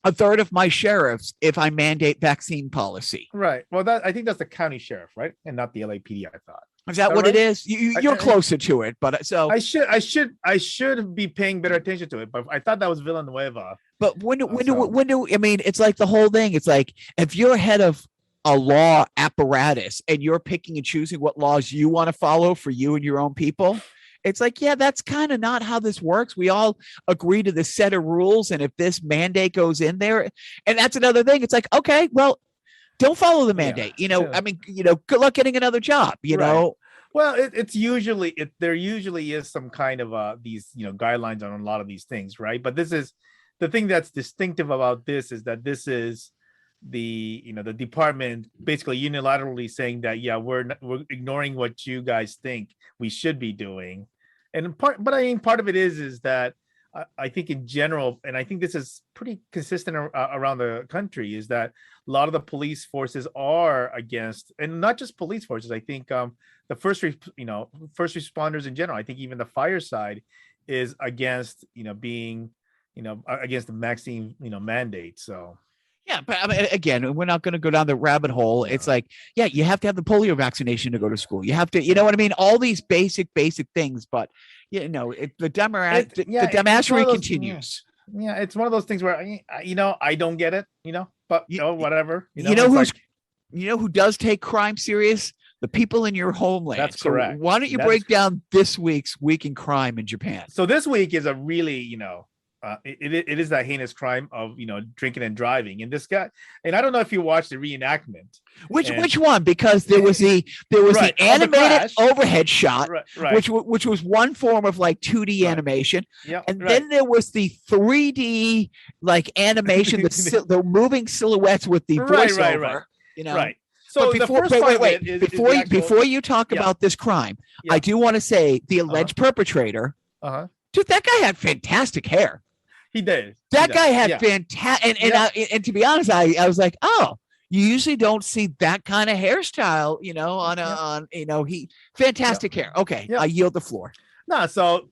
a third of my sheriffs if I mandate vaccine policy. Right. Well, I think that's the county sheriff, right? And not the LAPD, I thought. Is that what right? It is? You're closer to it, but so I should be paying better attention to it, but I thought that was Villanueva. But when do I mean, it's like the whole thing. It's like if you're head of a law apparatus and you're picking and choosing what laws you want to follow for you and your own people, it's like, yeah, that's kind of not how this works. We all agree to this set of rules. And if this mandate goes in there, and that's another thing, it's like, okay, well, don't follow the mandate. I mean, good luck getting another job, know. Well, there usually is some kind of these, guidelines on a lot of these things, right? But this is the thing that's distinctive about this is that this is the department basically unilaterally saying that, yeah, we're ignoring what you guys think we should be doing. And part of it is that I think in general, and I think this is pretty consistent around the country, is that a lot of the police forces are against, and not just police forces. I think the first responders in general. I think even the fire side is against, being, against the vaccine, mandate. So. Yeah, but I mean, again, we're not going to go down the rabbit hole. Yeah. It's like, yeah, you have to have the polio vaccination to go to school. You have to, what I mean? All these basic things, but the dumbassery continues. Yeah, it's one of those things where I don't get it. But whatever. Who does take crime serious? The people in your homeland. That's correct. Why don't you break down this week's Week in Crime in Japan? So this week is a really, it is that heinous crime of drinking and driving, and this guy, and I don't know if you watched the reenactment. Which one? Because there was the animated overhead shot, right. which was one form of like 2D animation, and then there was the 3D like animation, the moving silhouettes with the voiceover. Right. So before you talk about this crime, I do want to say the alleged perpetrator. Dude, that guy had fantastic hair. He did. That guy had fantastic, and to be honest, I was like, oh, you usually don't see that kind of hairstyle, he fantastic hair. Okay, I yield the floor. No, so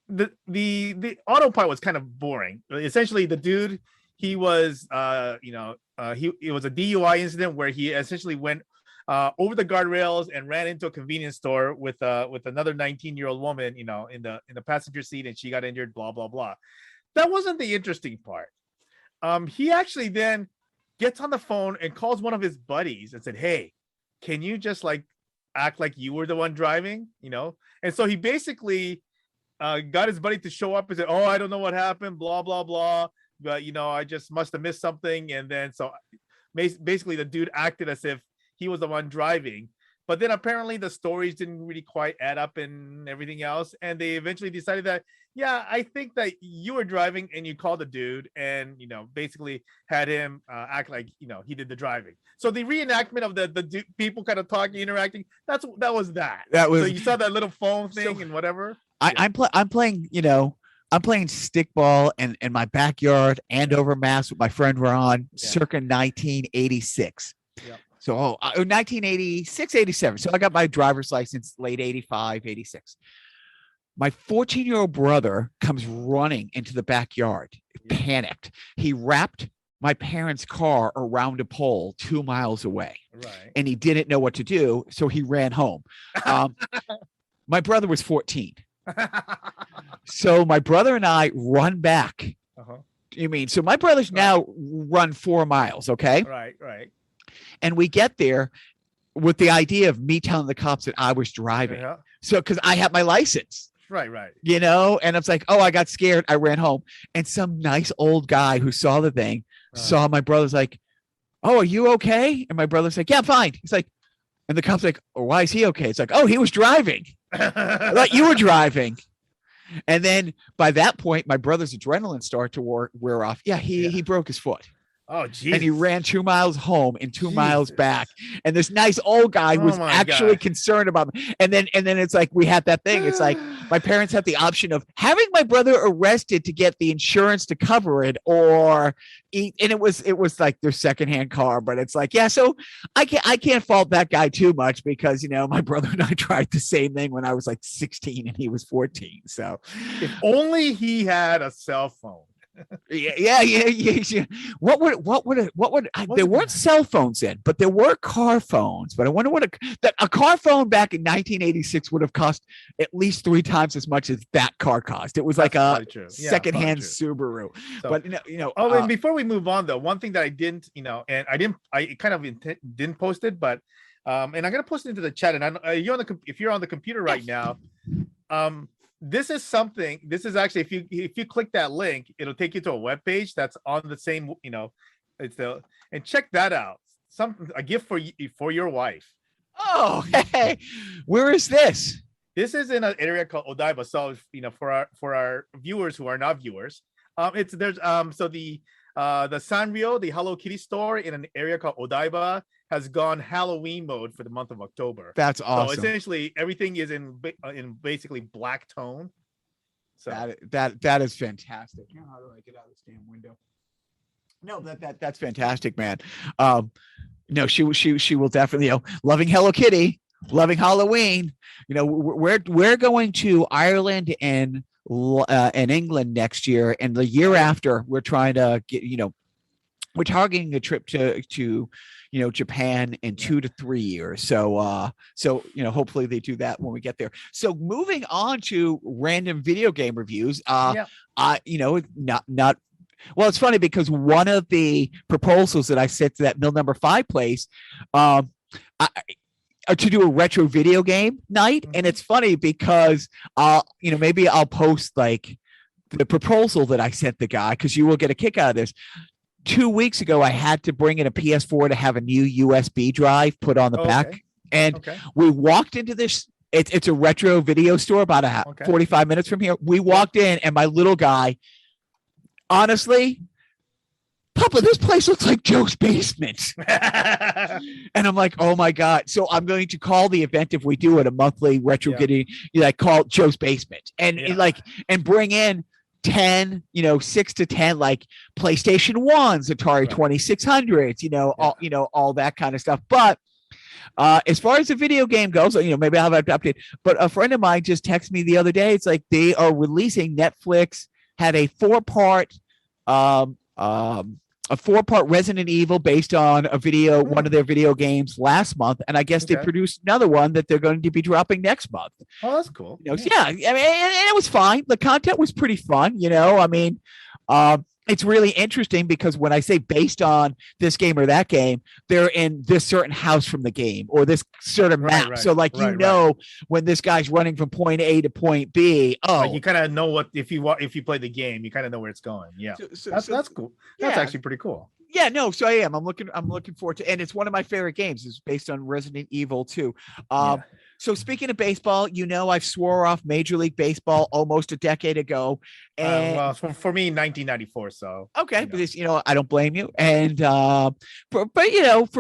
the auto part was kind of boring. Essentially, the dude, he was, it was a DUI incident where he essentially went over the guardrails and ran into a convenience store with another 19-year-old woman, in the passenger seat, and she got injured, blah, blah, blah. That wasn't the interesting part. He actually then gets on the phone and calls one of his buddies and said, hey, can you just like act like you were the one driving, And so he basically got his buddy to show up and said, oh, I don't know what happened, blah, blah, blah. But, I just must have missed something. And then so basically the dude acted as if he was the one driving. But then apparently the stories didn't really quite add up and everything else. And they eventually decided that, yeah, I think that you were driving and you called the dude and, basically had him act like, he did the driving. So the reenactment of the people kind of talking, interacting, that was. So you saw that little phone thing and whatever. I'm playing, I'm playing stickball in my backyard, Andover, Mass with my friend Ron, circa 1986. Yeah. So 1986, 87. So I got my driver's license late 85, 86. My 14-year-old brother comes running into the backyard, panicked. He wrapped my parents' car around a pole 2 miles away. Right. And he didn't know what to do, so he ran home. My brother was 14. So my brother and I run back You mean, so my brothers now run 4 miles, okay? Right. And we get there with the idea of me telling the cops that I was driving. Yeah. So, because I have my license. Right. And it's like, oh, I got scared. I ran home. And some nice old guy who saw the thing saw my brother's like, oh, are you okay? And my brother's like, yeah, I'm fine. He's like, and the cop's like, oh, why is he okay? It's like, oh, he was driving. I thought you were driving. And then by that point, my brother's adrenaline started to wear off. Yeah, he broke his foot. Oh, geez. And he ran 2 miles home and 2 miles back. And this nice old guy was actually concerned about me. And then it's like we had that thing. It's like my parents had the option of having my brother arrested to get the insurance to cover it, or eat. And it was like their secondhand car. But it's like, yeah, so I can't fault that guy too much because, you know, my brother and I tried the same thing when I was like 16 and he was 14. So if only he had a cell phone. Yeah. What would there weren't cell phones then, but there were car phones. But I wonder what a car phone back in 1986 would have cost at least 3 times as much as that car cost. It was like a secondhand Subaru. So, but and before we move on though, one thing that I didn't, I kind of didn't post it, but and I'm gonna post it into the chat. And if you're on the computer right now, this is actually, if you click that link, it'll take you to a web page that's on the same, and check that out. A gift for your wife. Oh, hey, where is this? This is in an area called Odaiba. So, for our viewers who are not viewers, so the Sanrio, the Hello Kitty store in an area called Odaiba, has gone Halloween mode for the month of October. That's awesome. So essentially everything is in basically black tone. So that is fantastic. How do I get out of this damn window? No, that's fantastic, man. No, she will definitely, loving Hello Kitty, loving Halloween. We're going to Ireland and England next year, and the year after we're trying to get, we're targeting a trip to Japan in 2 to 3 years. So hopefully they do that when we get there. So moving on to random video game reviews. Well, it's funny because one of the proposals that I sent to that Mill Number 5 place, to do a retro video game night. And it's funny because maybe I'll post like the proposal that I sent the guy, because you will get a kick out of this. 2 weeks ago, I had to bring in a PS4 to have a new USB drive put on the back. And we walked into this. It's a retro video store about 45 minutes from here. We walked in, and my little guy, honestly, Papa, this place looks like Joe's basement. And I'm like, oh my God. So I'm going to call the event, if we do it, a monthly retro video, call it Joe's basement, and and bring in 10, 6 to 10 like PlayStation 1s, Atari 2600s, all that kind of stuff. But as far as the video game goes, maybe I'll have to update. But a friend of mine just texted me the other day. It's like they are releasing, Netflix had a 4-part Resident Evil based on one of their video games last month, and I guess they produced another one that they're going to be dropping next month. Oh, that's cool. I mean, and it was fine. The content was pretty fun. It's really interesting because when I say based on this game or that game, they're in this certain house from the game or this certain map. Right. So when this guy's running from point A to point B, you kind of know what, if you play the game, you kind of know where it's going. Yeah. That's cool. That's actually pretty cool. Yeah, no, so I am. I'm looking forward to, and it's one of my favorite games. It's based on Resident Evil 2. So speaking of baseball, I've swore off Major League Baseball almost a decade ago. And for me, 1994. So because I don't blame you. And for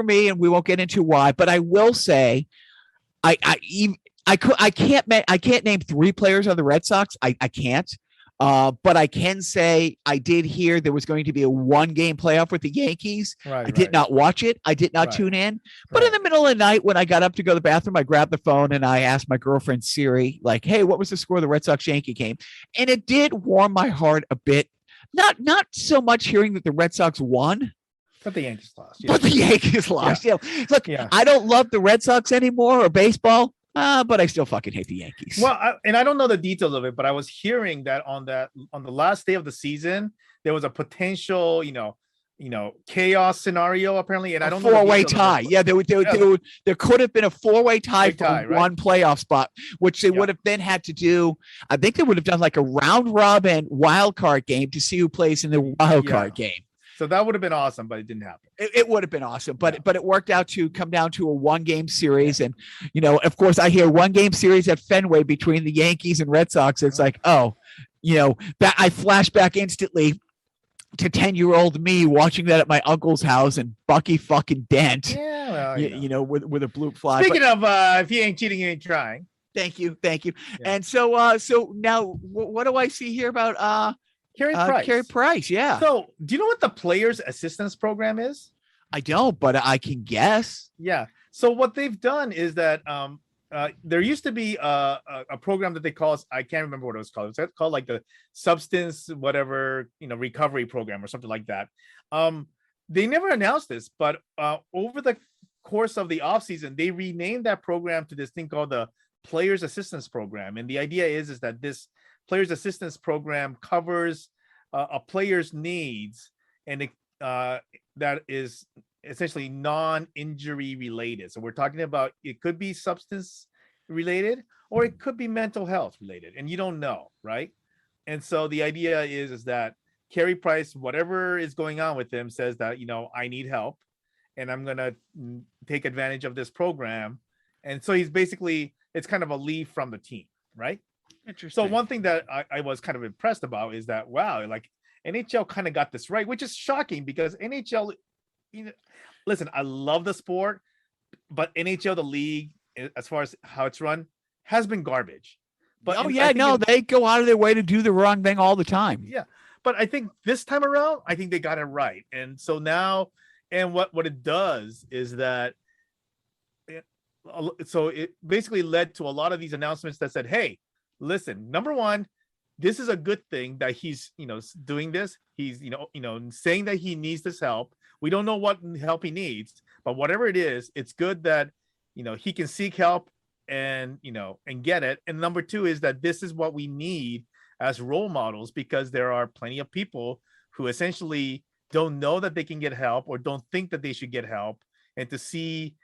me, and we won't get into why, but I will say, I can't name 3 players on the Red Sox. I can't. But I can say I did hear there was going to be a 1-game playoff with the Yankees. I did not watch it. I did not tune in. But in the middle of the night, when I got up to go to the bathroom, I grabbed the phone and I asked my girlfriend Siri, like, "Hey, what was the score of the Red Sox-Yankee game?" And it did warm my heart a bit. Not so much hearing that the Red Sox won, but the Yankees lost. But the Yankees lost. Look, I don't love the Red Sox anymore or baseball. But I still fucking hate the Yankees. Well, and I don't know the details of it, but I was hearing that on the last day of the season, there was a potential, chaos scenario apparently, and I don't know the four-way details of tie. it, Yeah, there could have been a four-way tie for tie, right? one playoff spot, which they Yeah. would have then had to do. I think they would have done like a round robin wild card game to see who plays in the wild card game. So that would have been awesome, but it didn't happen. It would have been awesome, but it worked out to come down to a one-game series, and of course, I hear one-game series at Fenway between the Yankees and Red Sox. It's like, that I flash back instantly to 10-year-old me watching that at my uncle's house and Bucky fucking Dent. Yeah, well, with a blue fly. Speaking of, if you ain't cheating, you ain't trying. Thank you. Yeah. And so now what do I see here about Carey Price? Carey Price, yeah. So, do you know what the Players Assistance Program is? I don't, but I can guess. Yeah. So what they've done is that there used to be a program that they call, I can't remember what it was called. It's called like the substance whatever recovery program or something like that. They never announced this, but over the course of the offseason, they renamed that program to this thing called the Players Assistance Program. And the idea is that this Players Assistance Program covers a player's needs, and that is essentially non-injury related. So we're talking about, it could be substance related or it could be mental health related, and you don't know, right? And so the idea is that Carey Price, whatever is going on with him, says that I need help and I'm gonna take advantage of this program. And so he's basically, it's kind of a leave from the team, right? Interesting. So one thing that I was kind of impressed about is that, wow, like NHL kind of got this right, which is shocking because NHL, listen, I love the sport, but NHL, the league, as far as how it's run, has been garbage. But they go out of their way to do the wrong thing all the time. Yeah, but I think this time around, I think they got it right. And so now, and what it does is that, so it basically led to a lot of these announcements that said, hey, listen, number one, this is a good thing that he's, doing this. He's, saying that he needs this help. We don't know what help he needs, but whatever it is, it's good that, he can seek help and, and get it. And number two is that this is what we need as role models, because there are plenty of people who essentially don't know that they can get help or don't think that they should get help. And to see,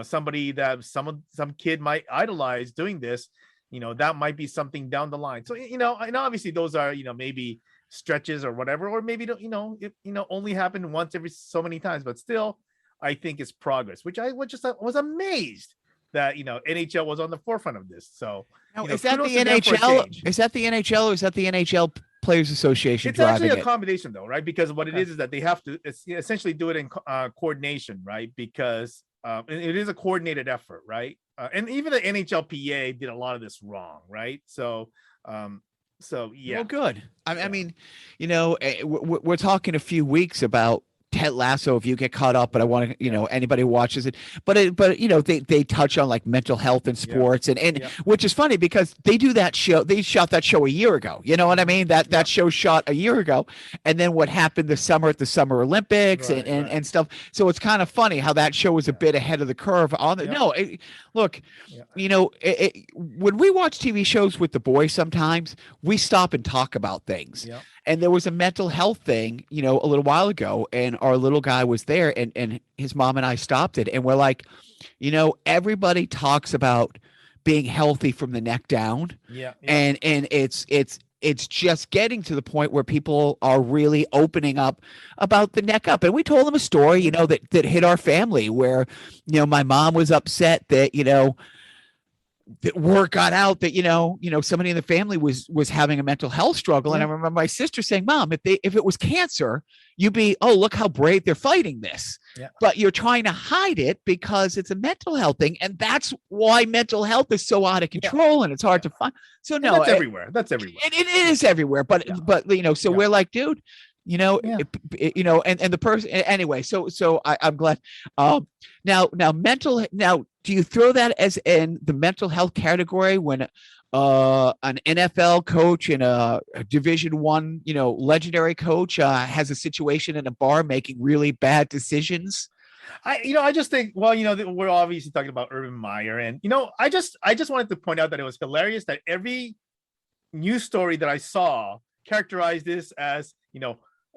somebody that some kid might idolize doing this, that might be something down the line. So, and obviously those are, maybe stretches or whatever, or maybe, it, only happened once every so many times, but still, I think it's progress, which I was amazed that, NHL was on the forefront of this. So now, is that the NHL? Is that the NHL or is that the NHL Players Association? It's actually a combination though, right? Because what it is that they have to essentially do it in coordination, right? Because it is a coordinated effort, right? And even the NHLPA did a lot of this wrong, right? So yeah. Well, good. I mean, we're talking a few weeks about Ted Lasso, if you get caught up, but I want to, anybody who watches it, but they touch on like mental health in sports and which is funny because they do that show. They shot that show a year ago. You know what I mean? That show shot a year ago. And then what happened this summer at the Summer Olympics and stuff. So it's kind of funny how that show was a bit ahead of the curve on the, look, when we watch TV shows with the boys, sometimes we stop and talk about things. Yeah. And there was a mental health thing, a little while ago, and our little guy was there, and his mom and I stopped it, and we're like, everybody talks about being healthy from the neck down, and it's just getting to the point where people are really opening up about the neck up. And we told them a story, that hit our family where, my mom was upset that, that word got out that somebody in the family was having a mental health struggle, and I remember my sister saying, "Mom, if it was cancer, you'd be, oh, look how brave they're fighting this, but you're trying to hide it because it's a mental health thing, and that's why mental health is so out of control and it's hard to find." So no, that's everywhere. That's everywhere. It is everywhere, but so we're like, dude. And the person anyway. So I'm glad. Now do you throw that as in the mental health category when an NFL coach and a Division I, legendary coach has a situation in a bar making really bad decisions? I just think, well, we're obviously talking about Urban Meyer, and I just wanted to point out that it was hilarious that every news story that I saw characterized this as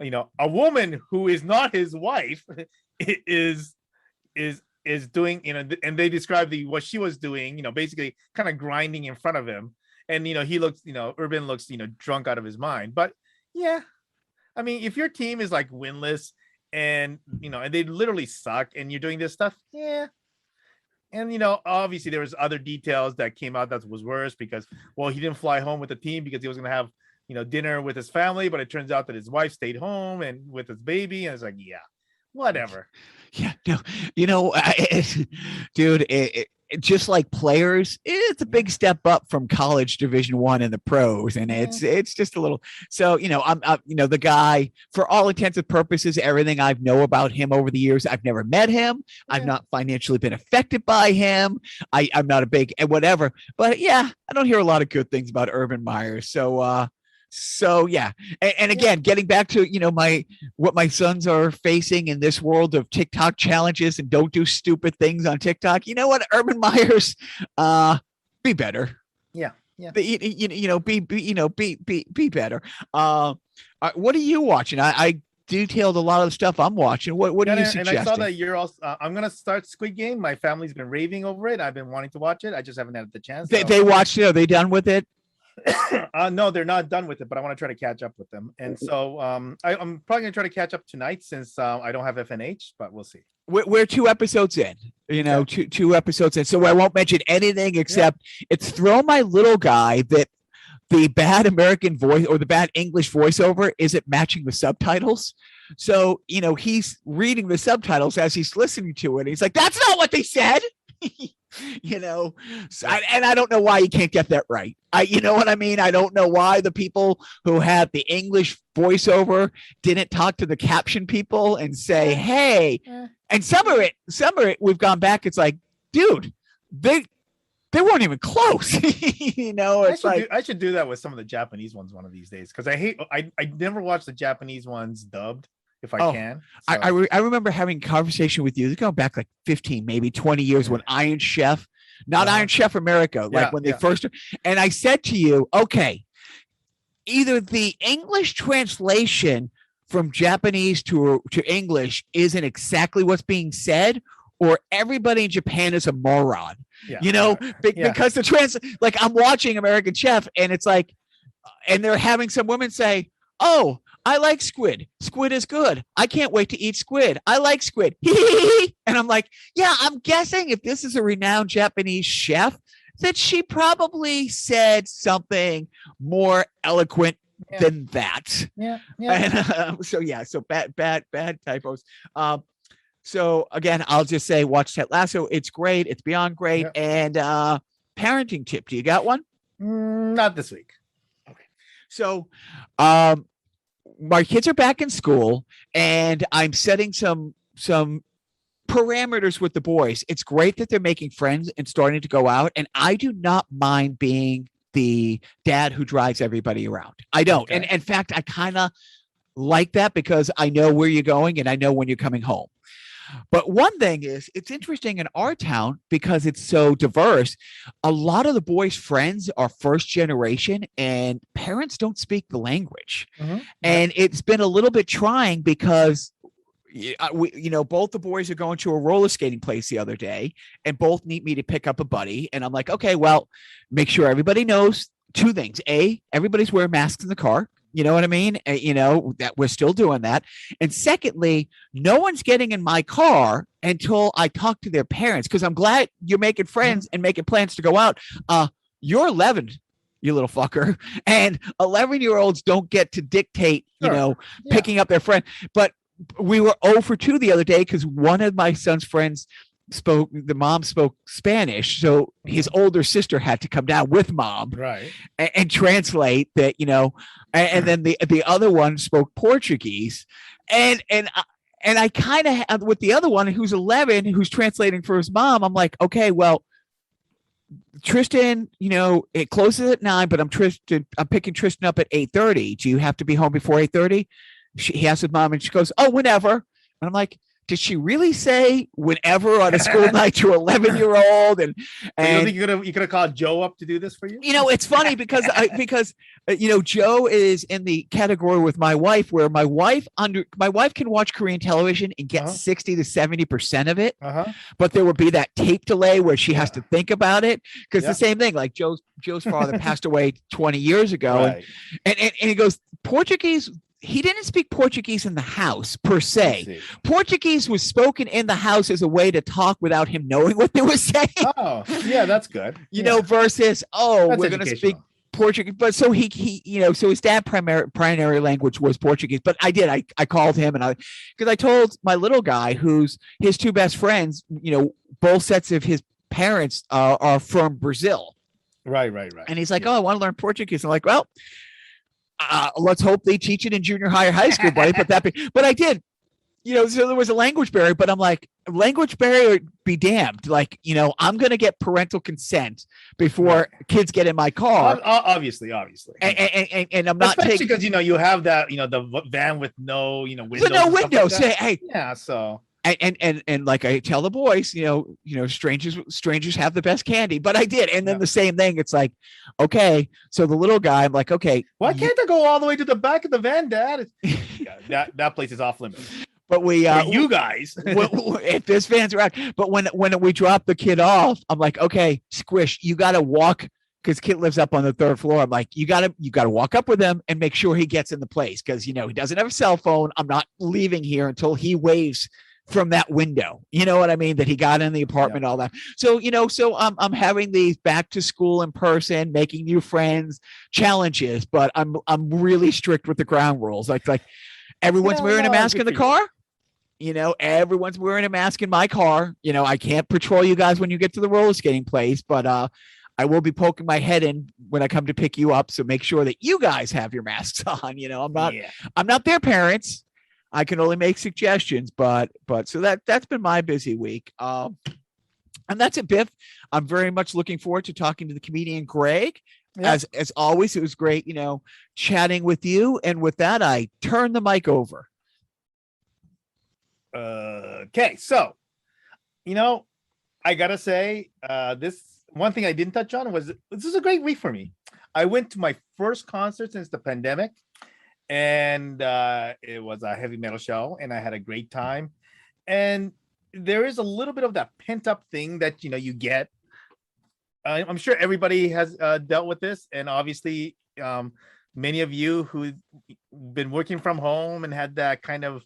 a woman who is not his wife is doing, and they describe what she was doing, basically kind of grinding in front of him. And, he looks, Urban looks, drunk out of his mind. But yeah, I mean, if your team is like winless and, and they literally suck and you're doing this stuff, yeah. And, obviously there was other details that came out that was worse because, well, he didn't fly home with the team because he was going to have, dinner with his family, but it turns out that his wife stayed home and with his baby. And it's like, yeah, whatever. Yeah, no, dude, just like players, it's a big step up from college Division I and the pros, and it's just a little. So I'm the guy, for all intents and purposes, everything I know about him over the years, I've never met him. I've not financially been affected by him. I'm not a big whatever, but yeah, I don't hear a lot of good things about Urban Meyer. So yeah, and again, getting back to what my sons are facing in this world of TikTok challenges and don't do stupid things on TikTok. You know what, Urban Meyers, be better. Yeah. Be better. What are you watching? I detailed a lot of the stuff I'm watching. What are you suggesting? And I saw that you're also. I'm gonna start Squid Game. My family's been raving over it. I've been wanting to watch it. I just haven't had the chance. They watched it. Are they done with it? No, they're not done with it, but I want to try to catch up with them. And so I'm probably gonna try to catch up tonight since I don't have FNH, but we'll see. We're 2 episodes in, two episodes in. So I won't mention anything except it's Throw My Little Guy that the bad American voice or the bad English voiceover isn't matching the subtitles. So, he's reading the subtitles as he's listening to it. He's like, that's not what they said. And I don't know why you can't get that right. You know what I mean? I don't know why the people who had the English voiceover didn't talk to the caption people and say, hey, and some of it, we've gone back. It's like, dude, they weren't even close. I should do that with some of the Japanese ones one of these days. Cause I never watched the Japanese ones dubbed. If I can. So. I remember having a conversation with you going back like 15, maybe 20 years when Iron Chef, Iron Chef America, like when they first, and I said to you, okay, either the English translation from Japanese to English isn't exactly what's being said, or everybody in Japan is a moron, because the I'm watching American Chef and it's like, and they're having some women say, oh, I like squid. Squid is good. I can't wait to eat squid. I like squid. And I'm like, yeah, I'm guessing if this is a renowned Japanese chef, that she probably said something more eloquent than that. Yeah. And, so bad typos. So again, I'll just say watch Ted Lasso. It's great. It's beyond great. And parenting tip. Do you got one? Not this week. Okay. So, my kids are back in school and I'm setting some parameters with the boys. It's great that they're making friends and starting to go out. And I do not mind being the dad who drives everybody around. I don't. Okay. And in fact, I kind of like that because I know where you're going and I know when you're coming home. But one thing is, it's interesting in our town because it's so diverse. A lot of the boys' friends are first generation and parents don't speak the language. Mm-hmm. And it's been a little bit trying because, both the boys are going to a roller skating place the other day and both need me to pick up a buddy. And I'm like, okay, well, make sure everybody knows 2 things. A, everybody's wearing masks in the car. You know what I mean? That we're still doing that. And secondly, no one's getting in my car until I talk to their parents, because I'm glad you're making friends and making plans to go out. You're 11, you little fucker. And 11-year-olds don't get to dictate, picking up their friend. But we were 0 for 2 the other day because one of my son's friends the mom spoke Spanish, so his older sister had to come down with mom, right, and translate that, and then the other one spoke Portuguese, and I kind of, with the other one who's 11, who's translating for his mom, I'm like, okay, well, Tristan, it closes at 9, but I'm picking Tristan up at 8:30. Do you have to be home before 8:30? He asked his mom, and she goes, oh, whenever. And I'm like, did she really say whenever on a school night to 11-year-old? And you think you could have called Joe up to do this for you? It's funny because Joe is in the category with my wife where my wife can watch Korean television and get 60 to 70% of it. But there will be that tape delay where she has to think about it, because the same thing, like Joe's father passed away 20 years ago. Right. And he goes, Portuguese. He didn't speak Portuguese in the house per se. Portuguese was spoken in the house as a way to talk without him knowing what they were saying. Oh, yeah, that's good. Versus, we're going to speak Portuguese. But so so his dad primary language was Portuguese. But I called him because I told my little guy, who's his two best friends, both sets of his parents are from Brazil. Right. And he's like, I want to learn Portuguese. I'm like, well, let's hope they teach it in junior high or high school, buddy. But I did, so there was a language barrier, but I'm like, language barrier be damned. Like, I'm going to get parental consent before kids get in my car. Obviously. And I'm not taking, because, you have that, the van with no, windows. So no windows. Like hey. Yeah. So. And like I tell the boys, strangers have the best candy, but I did. And then the same thing, it's like, okay, so the little guy, I'm like, okay, why can't I go all the way to the back of the van, Dad? that place is off limits. But you guys, if this van's around, but when we drop the kid off, I'm like, okay, Squish, you got to walk, because kid lives up on the 3rd floor. I'm like, you got to walk up with him and make sure he gets in the place, because he doesn't have a cell phone. I'm not leaving here until he waves from that window, you know what I mean, that he got in the apartment, all that. So, I'm having these back to school in person, making new friends challenges, but I'm really strict with the ground rules. Like everyone's wearing a mask in the car. Everyone's wearing a mask in my car. I can't patrol you guys when you get to the roller skating place, but I will be poking my head in when I come to pick you up. So make sure that you guys have your masks on. I'm not their parents. I can only make suggestions, but so that's been my busy week. And that's it, Biff. I'm very much looking forward to talking to the comedian Greg. Yeah. As always, it was great, chatting with you. And with that, I turn the mic over. Okay, so I gotta say, this one thing I didn't touch on was this is a great week for me. I went to my first concert since the pandemic. And it was a heavy metal show, and I had a great time. And there is a little bit of that pent up thing that you get. I'm sure everybody has dealt with this, and obviously, many of you who've been working from home and had that kind of,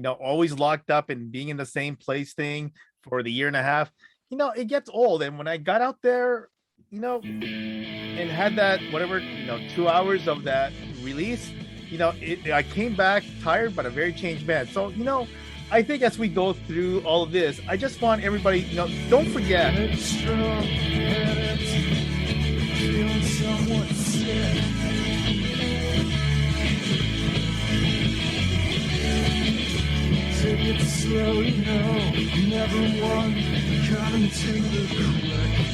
always locked up and being in the same place thing for the year and a half. It gets old. And when I got out there, and had that 2 hours of that release. I came back tired, but a very changed man. So, I think as we go through all of this, I just want everybody, don't forget. Take it slow, never one coming to the correct.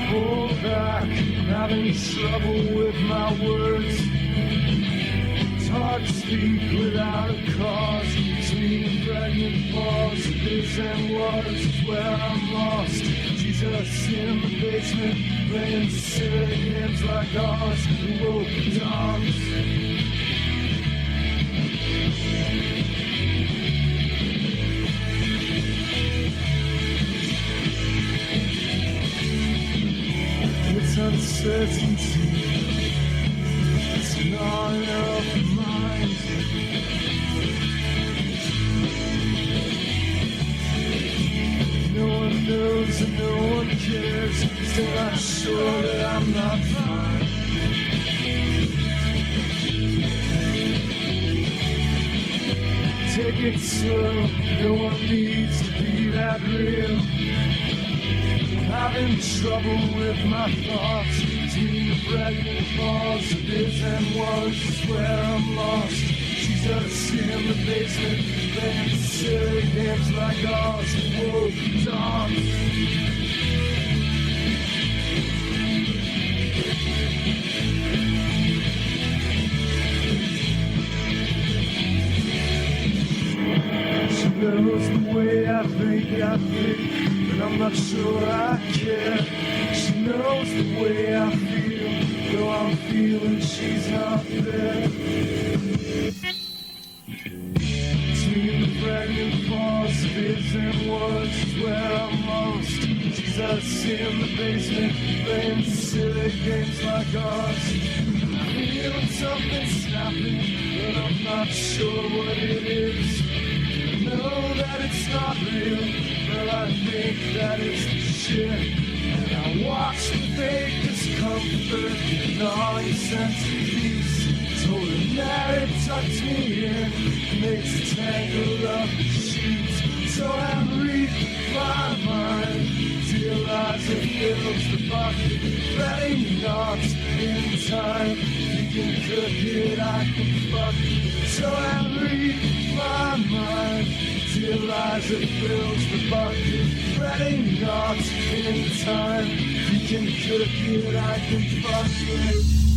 Pull back, I'm having trouble with my words. It's hard to speak without a cause. Between a pregnant pause, this and was is where I'm lost. Jesus in the basement, playing silly games like ours. The open arms. It's uncertainty. It's not enough mind. No one knows and no one cares. Still not sure that I'm not fine. Take it slow. No one needs to be that real. Having trouble with my thoughts. Between the pregnant pause of this and was is where I'm lost. She's us in the basement, playing silly games like ours. Wolf dogs. knows the way I think, but I'm not sure I care. She knows the way I feel, though I'm feeling she's not there. Between the pregnant pause of his and words is where I'm lost. She's us in the basement, playing silly games like ours. I'm feeling something snapping, but I'm not sure what it is. I know that it's not real, but I think that it's the shit. And I watch the fake discomfort and all your sense of peace. Told him that it tucks me in, makes a tangle of the sheets. So I read my mind till eyes it fills the bucket. Ready knots in time, you can cook it, I can fuck it. So I read my mind till eyes it fills the bucket. Ready knots in time, you can cook it, I can fuck it.